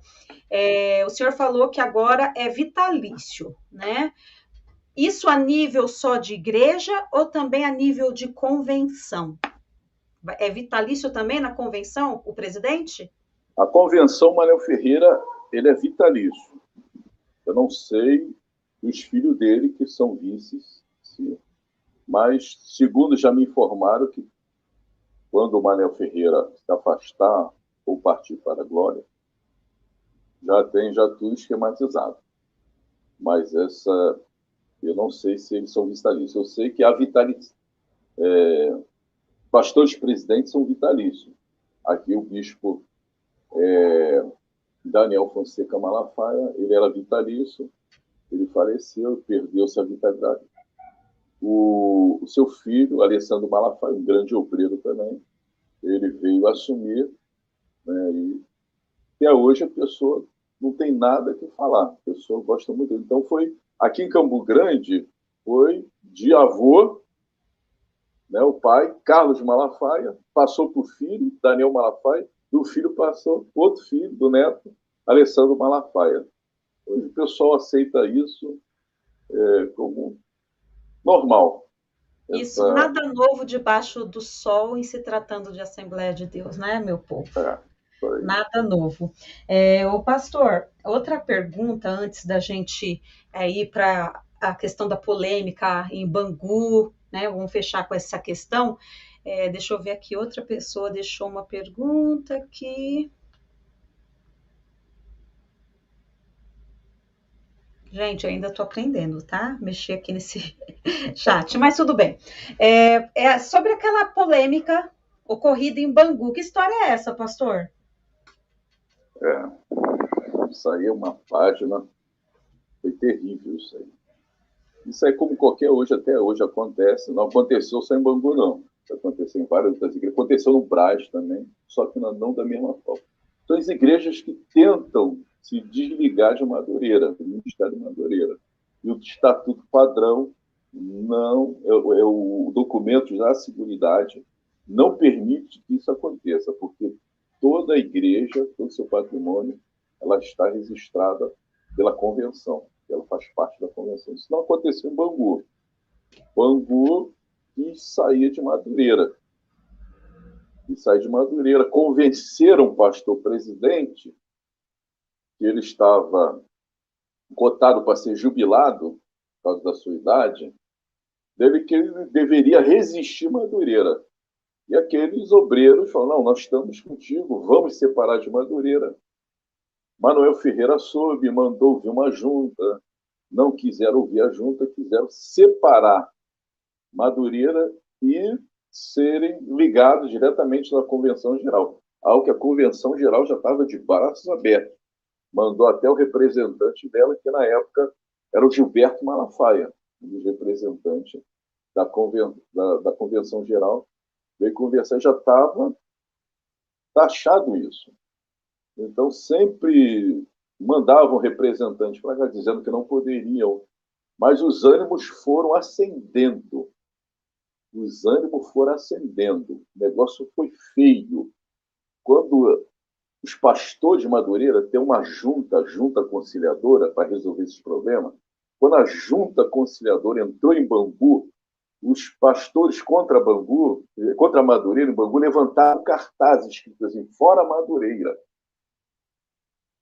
Speaker 1: o senhor falou que agora é vitalício, né? Isso a nível só de igreja ou também a nível de convenção? É vitalício também na convenção, o presidente?
Speaker 2: A convenção Manuel Ferreira, ele é vitalício. Eu não sei os filhos dele, que são vices, sim, mas, segundo já me informaram, que quando o Manuel Ferreira se afastar ou partir para a glória, já tem tudo esquematizado. Mas eu não sei se eles são vitalícios. Eu sei que há vitalício. Pastores presidentes são vitalícios. Aqui o bispo Daniel Fonseca Malafaia, ele era vitalício, ele faleceu, perdeu-se a vitalidade. O seu filho, Alessandro Malafaia, um grande obreiro também, ele veio assumir, né, e até hoje a pessoa não tem nada que falar, a pessoa gosta muito dele. Então aqui em Campo Grande, foi de avô, né, o pai, Carlos Malafaia, passou para o filho, Daniel Malafaia, do filho passou outro filho, do neto, Alessandro Malafaia. Hoje o pessoal aceita isso como normal.
Speaker 1: Isso, nada novo debaixo do sol em se tratando de Assembleia de Deus, né, meu povo? Nada novo. O pastor, outra pergunta antes da gente ir para a questão da polêmica em Bangu, né? Vamos fechar com essa questão. Deixa eu ver aqui, outra pessoa deixou uma pergunta aqui. Gente, eu ainda estou aprendendo, tá? Mexer aqui nesse chat, mas tudo bem. Sobre aquela polêmica ocorrida em Bangu. Que história é essa, pastor?
Speaker 2: Isso aí é uma página, foi terrível isso aí. Isso aí, como qualquer hoje, até hoje acontece, não aconteceu só em Bangu, não. Aconteceu em várias outras igrejas, aconteceu no Brás também, só que não da mesma forma. São as igrejas que tentam se desligar de Madureira, do Ministério de Madureira. E o Estatuto Padrão não, o documento da Seguridade não permite que isso aconteça, porque toda igreja, todo seu patrimônio, ela está registrada pela convenção, ela faz parte da convenção. Isso não aconteceu em Bangu. Bangu quis sair de Madureira. E sair de Madureira. Convenceram o pastor presidente que ele estava cotado para ser jubilado, por causa da sua idade, dele que ele deveria resistir Madureira. E aqueles obreiros falaram, não, nós estamos contigo, vamos separar de Madureira. Manuel Ferreira soube, mandou ouvir uma junta, não quiseram ouvir a junta, quiseram separar Madureira e serem ligados diretamente na Convenção Geral. Algo que a Convenção Geral já estava de braços abertos. Mandou até o representante dela, que na época era o Gilberto Malafaia, um dos representantes da Convenção Geral, veio conversar e já estava taxado isso. Então, sempre mandavam representantes para cá, dizendo que não poderiam Mas os ânimos foram ascendendo. Os ânimos foram ascendendo. O negócio foi feio. Quando os pastores de Madureira têm uma junta conciliadora para resolver esses problemas, quando a junta conciliadora entrou em Bangu, os pastores contra Madureira, em Bangu, levantaram cartazes escritos assim, fora Madureira.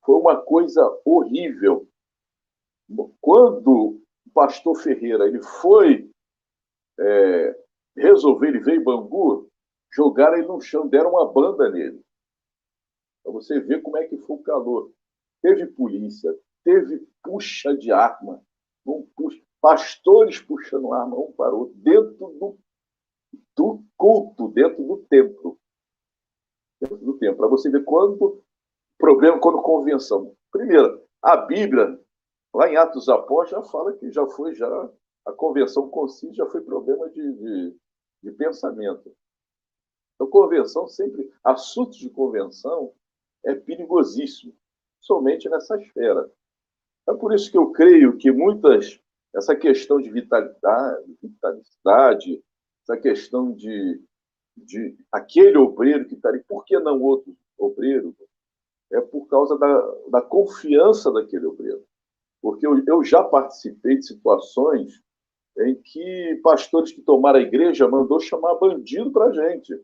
Speaker 2: Foi uma coisa horrível. Quando o pastor Ferreira ele foi resolver, ele veio em Bangu, jogaram ele no chão, deram uma banda nele. Para você ver como é que foi o calor. Teve polícia, teve puxa de arma, pastores puxando arma um para o outro, dentro do culto, dentro do templo. Para você ver quando problema, quando convenção. Primeiro, a Bíblia, lá em Atos dos Apóstolos, já fala que já foi a convenção concílio já foi problema de pensamento. Então, convenção sempre, assuntos de convenção é perigosíssimo, somente nessa esfera. É por isso que eu creio que essa questão de vitalidade, essa questão de aquele obreiro que está ali, por que não outro obreiro? É por causa da confiança daquele obreiro. Porque eu já participei de situações em que pastores que tomaram a igreja mandou chamar bandido para a gente.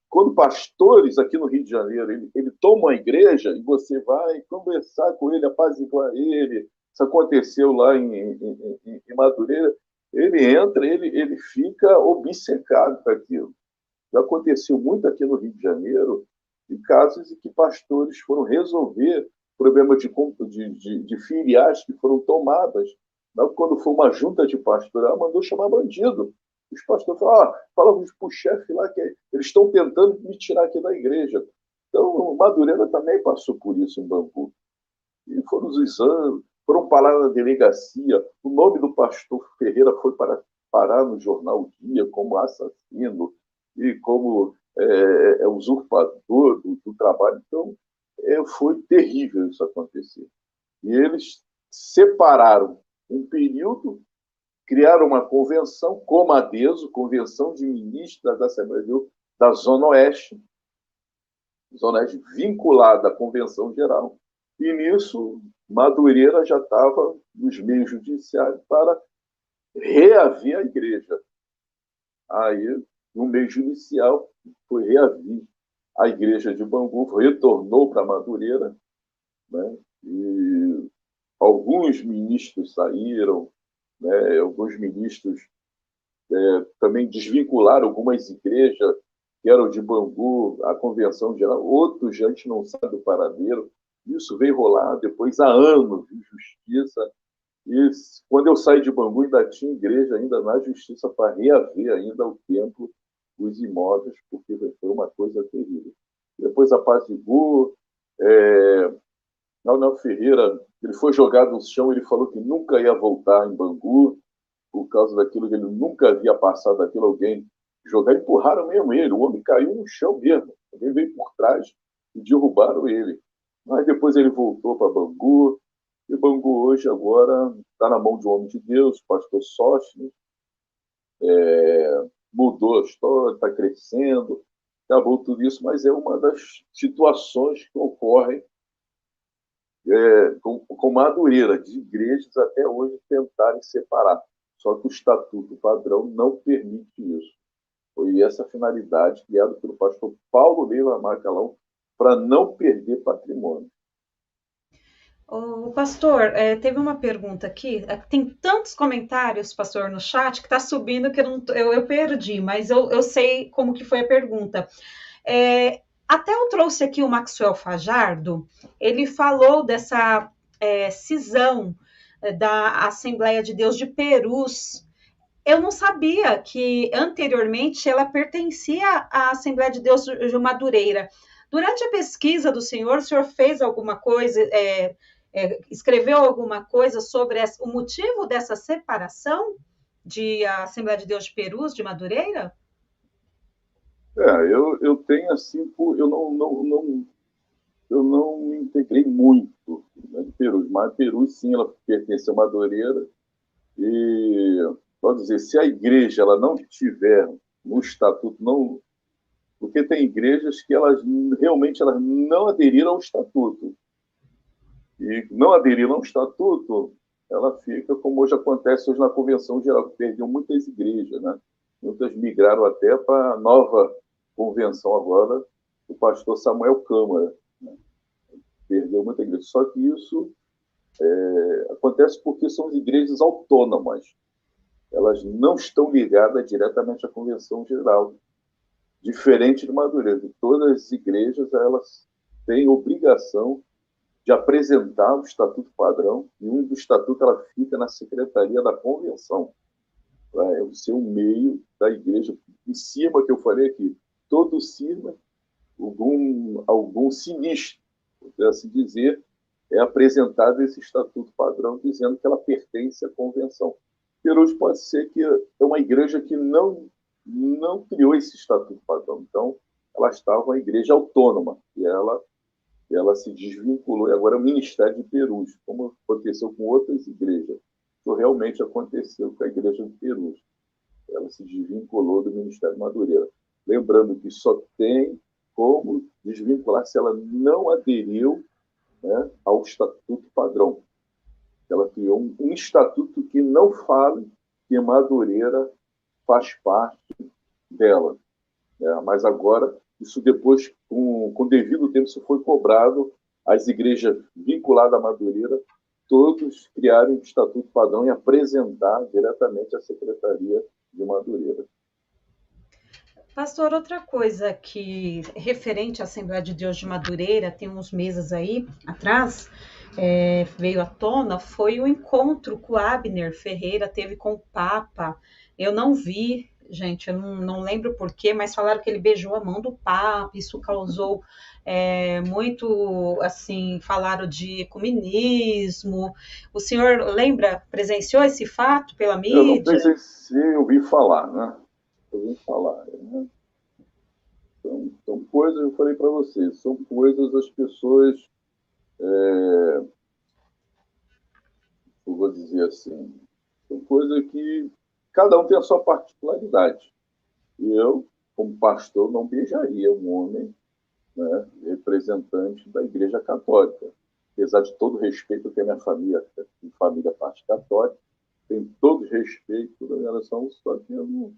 Speaker 2: Quando pastores aqui no Rio de Janeiro, ele tomam a igreja e você vai conversar com ele, apaziguar ele, isso aconteceu lá em Madureira, ele entra, ele fica obcecado com aquilo. Já aconteceu muito aqui no Rio de Janeiro, em casos em que pastores foram resolver problemas de filiais que foram tomadas. Quando foi uma junta de pastoral, mandou chamar bandido. Os pastores falaram, falavam para o chefe lá que eles estão tentando me tirar aqui da igreja. Então, Madureira também passou por isso em Bangu. E foram os exames, foram parar na delegacia. O nome do pastor Ferreira foi parar no jornal Dia como assassino e como usurpador do trabalho. Então, foi terrível isso acontecer. E eles separaram um período, criaram uma convenção, como a DESO, Convenção de Ministros da Assembleia de Deus, da Zona Oeste, vinculada à Convenção Geral. E nisso, Madureira já estava nos meios judiciários para reaver a igreja. Aí, no meio judicial, foi reaver a igreja de Bangu, retornou para Madureira, né? E alguns ministros saíram, né? Alguns ministros também desvincularam algumas igrejas que eram de Bangu, a Convenção Geral, outros a gente não sabe do paradeiro. Isso veio rolar depois há anos de justiça. E quando eu saí de Bangu, ainda tinha igreja ainda na justiça para reaver ainda o templo, os imóveis, porque foi uma coisa terrível. Depois apaziguou. Leonel Ferreira, ele foi jogado no chão, ele falou que nunca ia voltar em Bangu, por causa daquilo que ele nunca havia passado daquilo, alguém jogar, empurraram mesmo ele, o homem caiu no chão mesmo, alguém veio por trás e derrubaram ele. Mas depois ele voltou para Bangu, e Bangu hoje agora está na mão de um homem de Deus, o pastor Sócrates, mudou a história, está crescendo, acabou tudo isso, mas é uma das situações que ocorrem com Madureira, de igrejas até hoje tentarem separar. Só que o Estatuto Padrão não permite isso. Foi essa a finalidade criada pelo pastor Paulo Leiva Macalão para não perder patrimônio.
Speaker 1: O pastor, teve uma pergunta aqui. Tem tantos comentários, pastor, no chat que está subindo que eu perdi, mas eu sei como que foi a pergunta. Até eu trouxe aqui o Maxwell Fajardo, ele falou dessa cisão da Assembleia de Deus de Perus. Eu não sabia que anteriormente ela pertencia à Assembleia de Deus de Madureira. Durante a pesquisa do senhor, o senhor fez alguma coisa, escreveu alguma coisa sobre o motivo dessa separação de a Assembleia de Deus de Perus de
Speaker 2: Eu tenho assim, eu eu não me integrei muito, né, de Perus, mas Perus, sim, ela pertence a Madureira. E, pode dizer, se a igreja ela não tiver no estatuto, não, porque tem igrejas que elas realmente elas não aderiram ao estatuto. E não aderiram ao estatuto, ela fica como hoje acontece hoje na Convenção Geral, que perdeu muitas igrejas, né? Muitas migraram até para a nova convenção agora, o pastor Samuel Câmara, né? Perdeu muita igreja. Só que isso acontece porque são as igrejas autônomas. Elas não estão ligadas diretamente à Convenção Geral, diferente de Madureira. Todas as igrejas elas têm obrigação de apresentar o Estatuto Padrão, e um do Estatuto ela fica na Secretaria da Convenção, para ser um meio da igreja. Em cima, que eu falei aqui, todo cima, algum sinistro, por assim dizer, é apresentado esse Estatuto Padrão, dizendo que ela pertence à Convenção. Perus pode ser que é uma igreja que não criou esse Estatuto Padrão, então ela estava uma igreja autônoma, e ela se desvinculou, e agora é o Ministério de Perus, como aconteceu com outras igrejas. Isso realmente aconteceu com a igreja de Perus. Ela se desvinculou do Ministério de Madureira. Lembrando que só tem como desvincular se ela não aderiu, né, ao Estatuto Padrão. Ela criou um estatuto que não fale que Madureira faz parte dela. Mas agora, isso depois, com devido tempo, isso foi cobrado. As igrejas vinculadas à Madureira, todos criaram um Estatuto Padrão e apresentar diretamente à Secretaria de Madureira.
Speaker 1: Pastor, outra coisa que, referente à Assembleia de Deus de Madureira, tem uns meses aí atrás, veio à tona, foi o encontro que o Abner Ferreira teve com o Papa. Eu não vi, gente, eu não lembro porquê, mas falaram que ele beijou a mão do Papa, isso causou muito, assim, falaram de ecumenismo. O senhor lembra, presenciou esse fato pela
Speaker 2: Eu não
Speaker 1: mídia?
Speaker 2: presenciei, ouvi falar, né? Ouvi falar. Né? São coisas, eu falei para vocês, são coisas as pessoas, eu vou dizer assim, são coisas que cada um tem a sua particularidade. E eu, como pastor, não beijaria um homem, né, representante da Igreja Católica. Apesar de todo o respeito que a minha família parte católica, tem todo respeito em relação a isso, só que eu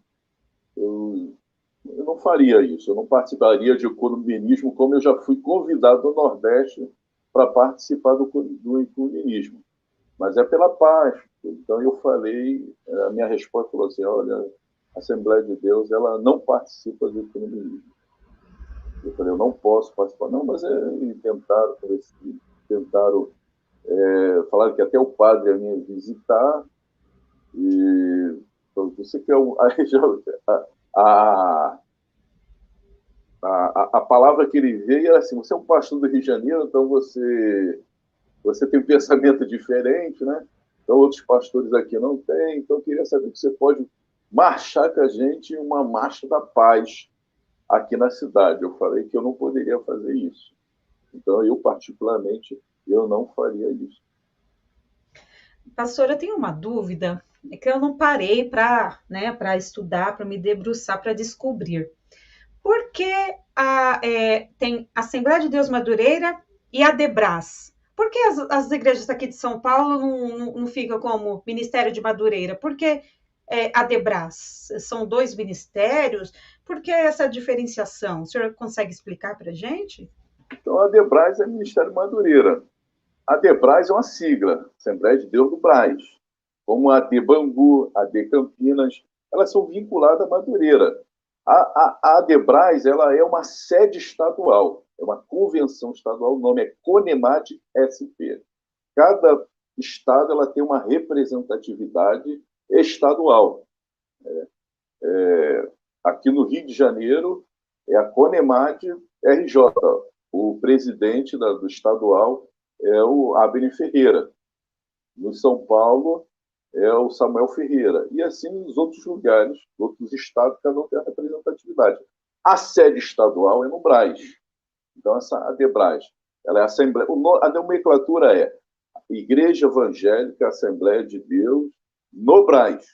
Speaker 2: não faria isso, eu não participaria de ecumenismo, como eu já fui convidado do Nordeste para participar do ecumenismo. Mas é pela paz. Então eu falei, a minha resposta falou assim, olha, a Assembleia de Deus ela não participa do ecumenismo. Eu falei, eu não posso participar. Não, mas tentaram falaram que até o padre ia me visitar, e você quer a, a palavra que ele veio era assim, você é um pastor do Rio de Janeiro, então você tem um pensamento diferente, né? Então outros pastores aqui não têm, então eu queria saber se você pode marchar com a gente uma marcha da paz aqui na cidade. Eu falei que eu não poderia fazer isso. Então eu, particularmente, eu não faria isso.
Speaker 1: Pastor, eu tenho uma dúvida, é que eu não parei para estudar, para me debruçar, para descobrir. Por que tem a Assembleia de Deus Madureira e a Debras? Por que as igrejas aqui de São Paulo não ficam como Ministério de Madureira? Por que a Debras? São dois ministérios? Por que essa diferenciação? O senhor consegue explicar para a gente?
Speaker 2: Então a Debras é Ministério Madureira. A Debras é uma sigla, Assembleia de Deus do Brás. Como a de Bangu, a de Campinas, elas são vinculadas à Madureira. A Debras ela é uma sede estadual, é uma convenção estadual, o nome é Conemad SP. Cada estado ela tem uma representatividade estadual. Aqui no Rio de Janeiro é a Conemad RJ. O presidente do estadual é o Abner Ferreira. No São Paulo é o Samuel Ferreira. E assim nos outros lugares, outros estados, cada um tem a representatividade. A sede estadual é no Brás. Então, essa a Debras. Ela é Assembleia, a nomenclatura é Igreja Evangélica Assembleia de Deus no Brás.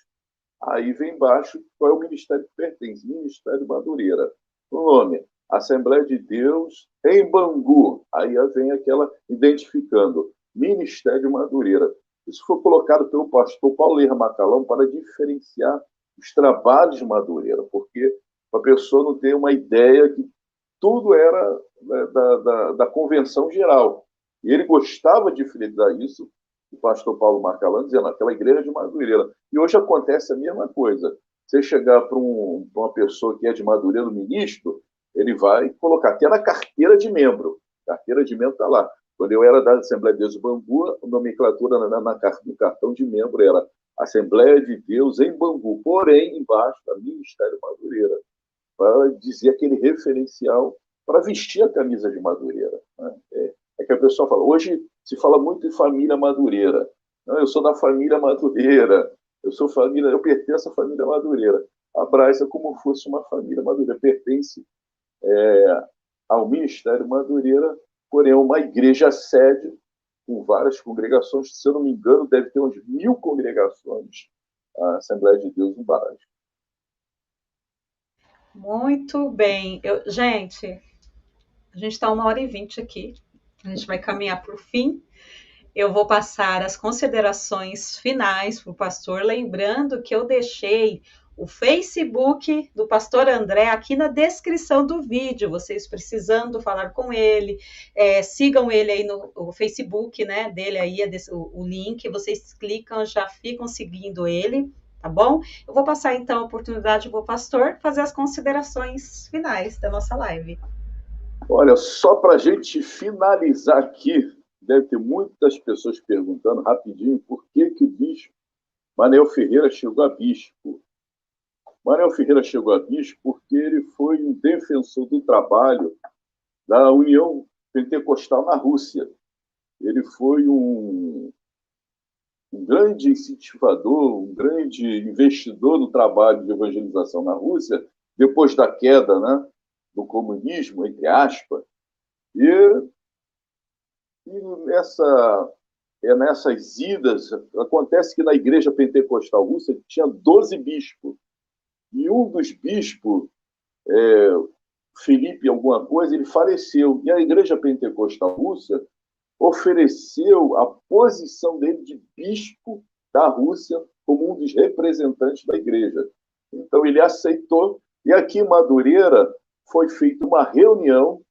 Speaker 2: Aí vem embaixo qual é o ministério que pertence, Ministério Madureira. O nome, Assembleia de Deus em Bangu. Aí vem aquela identificando, Ministério Madureira. Isso foi colocado pelo pastor Paulo Leira Macalão para diferenciar os trabalhos de Madureira, porque a pessoa não tem uma ideia que tudo era, né, da convenção geral. E ele gostava de frisar isso, o pastor Paulo Macalã, dizendo aquela igreja de Madureira. E hoje acontece a mesma coisa. Você chegar para uma pessoa que é de Madureira, um ministro, ele vai colocar até na carteira de membro. A carteira de membro está lá. Quando eu era da Assembleia de Deus de Bangu, a nomenclatura no cartão de membro era Assembleia de Deus em Bangu, porém, embaixo, da Ministério Madureira, para dizer aquele referencial para vestir a camisa de Madureira. Né? É que a pessoa fala, hoje se fala muito em família Madureira. Não, eu sou da família Madureira, eu pertenço à família Madureira. A Brás é como fosse uma família Madureira, pertence ao Ministério Madureira, porém é uma igreja sede com várias congregações, se eu não me engano, deve ter uns 1.000 congregações, a Assembleia de Deus em Brás.
Speaker 1: Muito bem. Gente, a gente está 1h20 aqui. A gente vai caminhar para o fim. Eu vou passar as considerações finais para o pastor, lembrando que eu deixei o Facebook do pastor André aqui na descrição do vídeo. Vocês precisando falar com ele, sigam ele aí no Facebook, né, dele aí, o link, vocês clicam, já ficam seguindo ele, tá bom? Eu vou passar então a oportunidade para o pastor fazer as considerações finais da nossa live.
Speaker 2: Olha, só para a gente finalizar aqui, deve ter muitas pessoas perguntando rapidinho por que o bispo Manel Ferreira chegou a bispo. Manel Ferreira chegou a bispo porque ele foi um defensor do trabalho da União Pentecostal na Rússia. Ele foi um grande incentivador, um grande investidor no trabalho de evangelização na Rússia, depois da queda, né, do comunismo, entre aspas. E nessas idas, acontece que na Igreja Pentecostal Russa tinha 12 bispos. E um dos bispos, Felipe alguma coisa, ele faleceu. E a Igreja Pentecostal Russa ofereceu a posição dele de bispo da Rússia como um dos representantes da igreja. Então ele aceitou. E aqui em Madureira foi feita uma reunião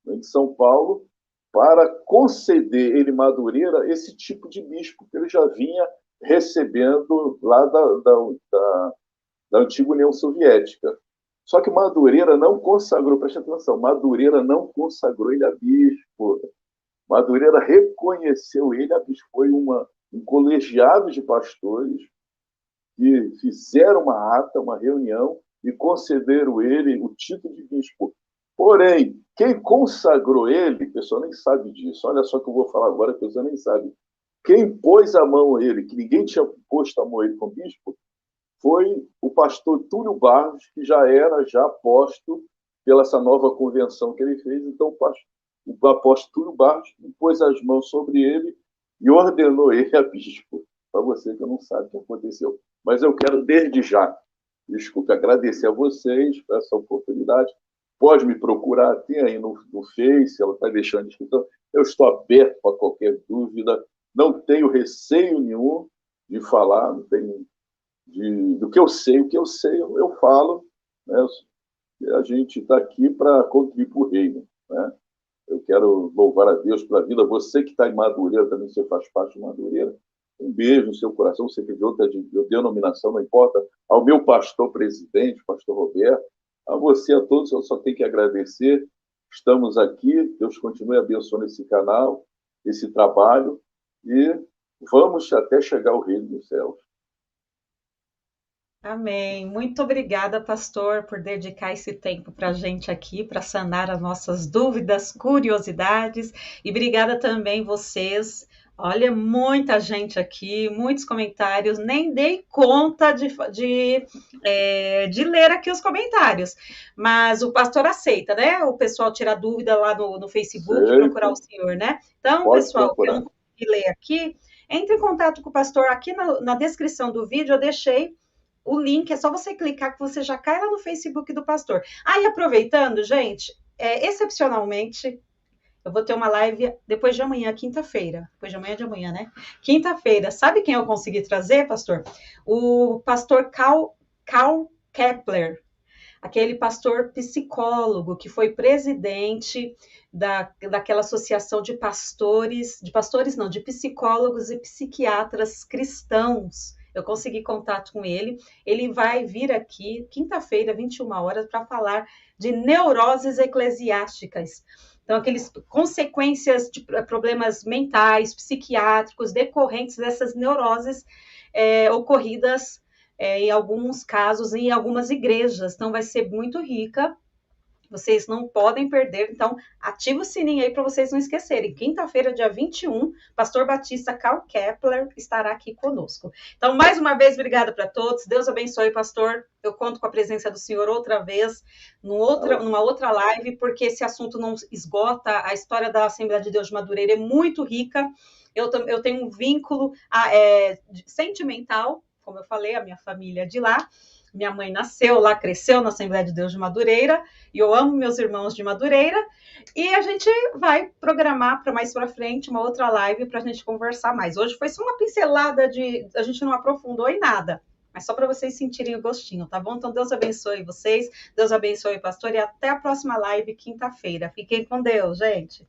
Speaker 2: em São Paulo para conceder ele, Madureira, esse tipo de bispo que ele já vinha recebendo lá da antiga União Soviética. Só que Madureira não consagrou, preste atenção, Madureira não consagrou ele a bispo. Madureira reconheceu ele a bispo. Foi um colegiado de pastores que fizeram uma ata, uma reunião, e concederam ele o título de bispo. Porém, quem consagrou ele, a pessoa nem sabe disso. Olha só o que eu vou falar agora, a pessoa nem sabe. Quem pôs a mão a ele, que ninguém tinha posto a mão a ele como bispo, foi o pastor Túlio Barros, que já era posto pela essa nova convenção que ele fez. Então, o apóstolo Túlio Barros pôs as mãos sobre ele e ordenou ele a bispo. Para você que não sabe o que aconteceu. Mas eu quero, desde já, desculpe, agradecer a vocês por essa oportunidade. Pode me procurar, tem aí no Face, ela está deixando a descrição. Eu estou aberto para qualquer dúvida, não tenho receio nenhum de falar, não tenho do que eu sei. O que eu sei, eu falo. Né? A gente está aqui para contribuir para o reino. Né? Eu quero louvar a Deus pela vida. Você que está em Madureira, também você faz parte de Madureira. Um beijo no seu coração, você que é de outra denominação, não importa. Ao meu pastor presidente, pastor Roberto, a você, a todos, eu só tenho que agradecer. Estamos aqui, Deus continue abençoando esse canal, esse trabalho, e vamos até chegar ao reino dos céus.
Speaker 1: Amém. Muito obrigada, pastor, por dedicar esse tempo para a gente aqui, para sanar as nossas dúvidas, curiosidades. E obrigada também vocês, Olha, muita gente aqui, muitos comentários, nem dei conta de ler aqui os comentários, mas o pastor aceita, né? O pessoal tira dúvida lá no Facebook,
Speaker 2: Sei,
Speaker 1: procurar o senhor, né? Então,
Speaker 2: pode
Speaker 1: pessoal, que eu não
Speaker 2: procurar.
Speaker 1: consegui ler aqui, entre em contato com o pastor aqui na descrição do vídeo, eu deixei o link, é só você clicar que você já cai lá no Facebook do pastor. Ah, e aproveitando, gente, excepcionalmente, eu vou ter uma live depois de amanhã, quinta-feira. Depois de amanhã, né? Quinta-feira. Sabe quem eu consegui trazer, pastor? O pastor Karl Kepler, aquele pastor psicólogo que foi presidente daquela associação de pastores não, de psicólogos e psiquiatras cristãos. Eu consegui contato com ele. Ele vai vir aqui quinta-feira, 21 horas, para falar de neuroses eclesiásticas. Então, aquelas consequências de problemas mentais, psiquiátricos, decorrentes dessas neuroses ocorridas em alguns casos, em algumas igrejas. Então, vai ser muito rica. Vocês não podem perder. Então, ativa o sininho aí para vocês não esquecerem. Quinta-feira, dia 21, pastor Batista Karl Kepler estará aqui conosco. Então, mais uma vez, obrigada para todos. Deus abençoe, pastor. Eu conto com a presença do senhor outra vez, numa outra live, porque esse assunto não esgota. A história da Assembleia de Deus de Madureira é muito rica. Eu tenho um vínculo sentimental, como eu falei, a minha família é de lá. Minha mãe nasceu lá, cresceu na Assembleia de Deus de Madureira, e eu amo meus irmãos de Madureira, e a gente vai programar para mais para frente uma outra live para a gente conversar mais. Hoje foi só uma pincelada a gente não aprofundou em nada, mas só para vocês sentirem o gostinho, tá bom? Então Deus abençoe vocês, Deus abençoe o pastor, e até a próxima live, quinta-feira. Fiquem com Deus, gente.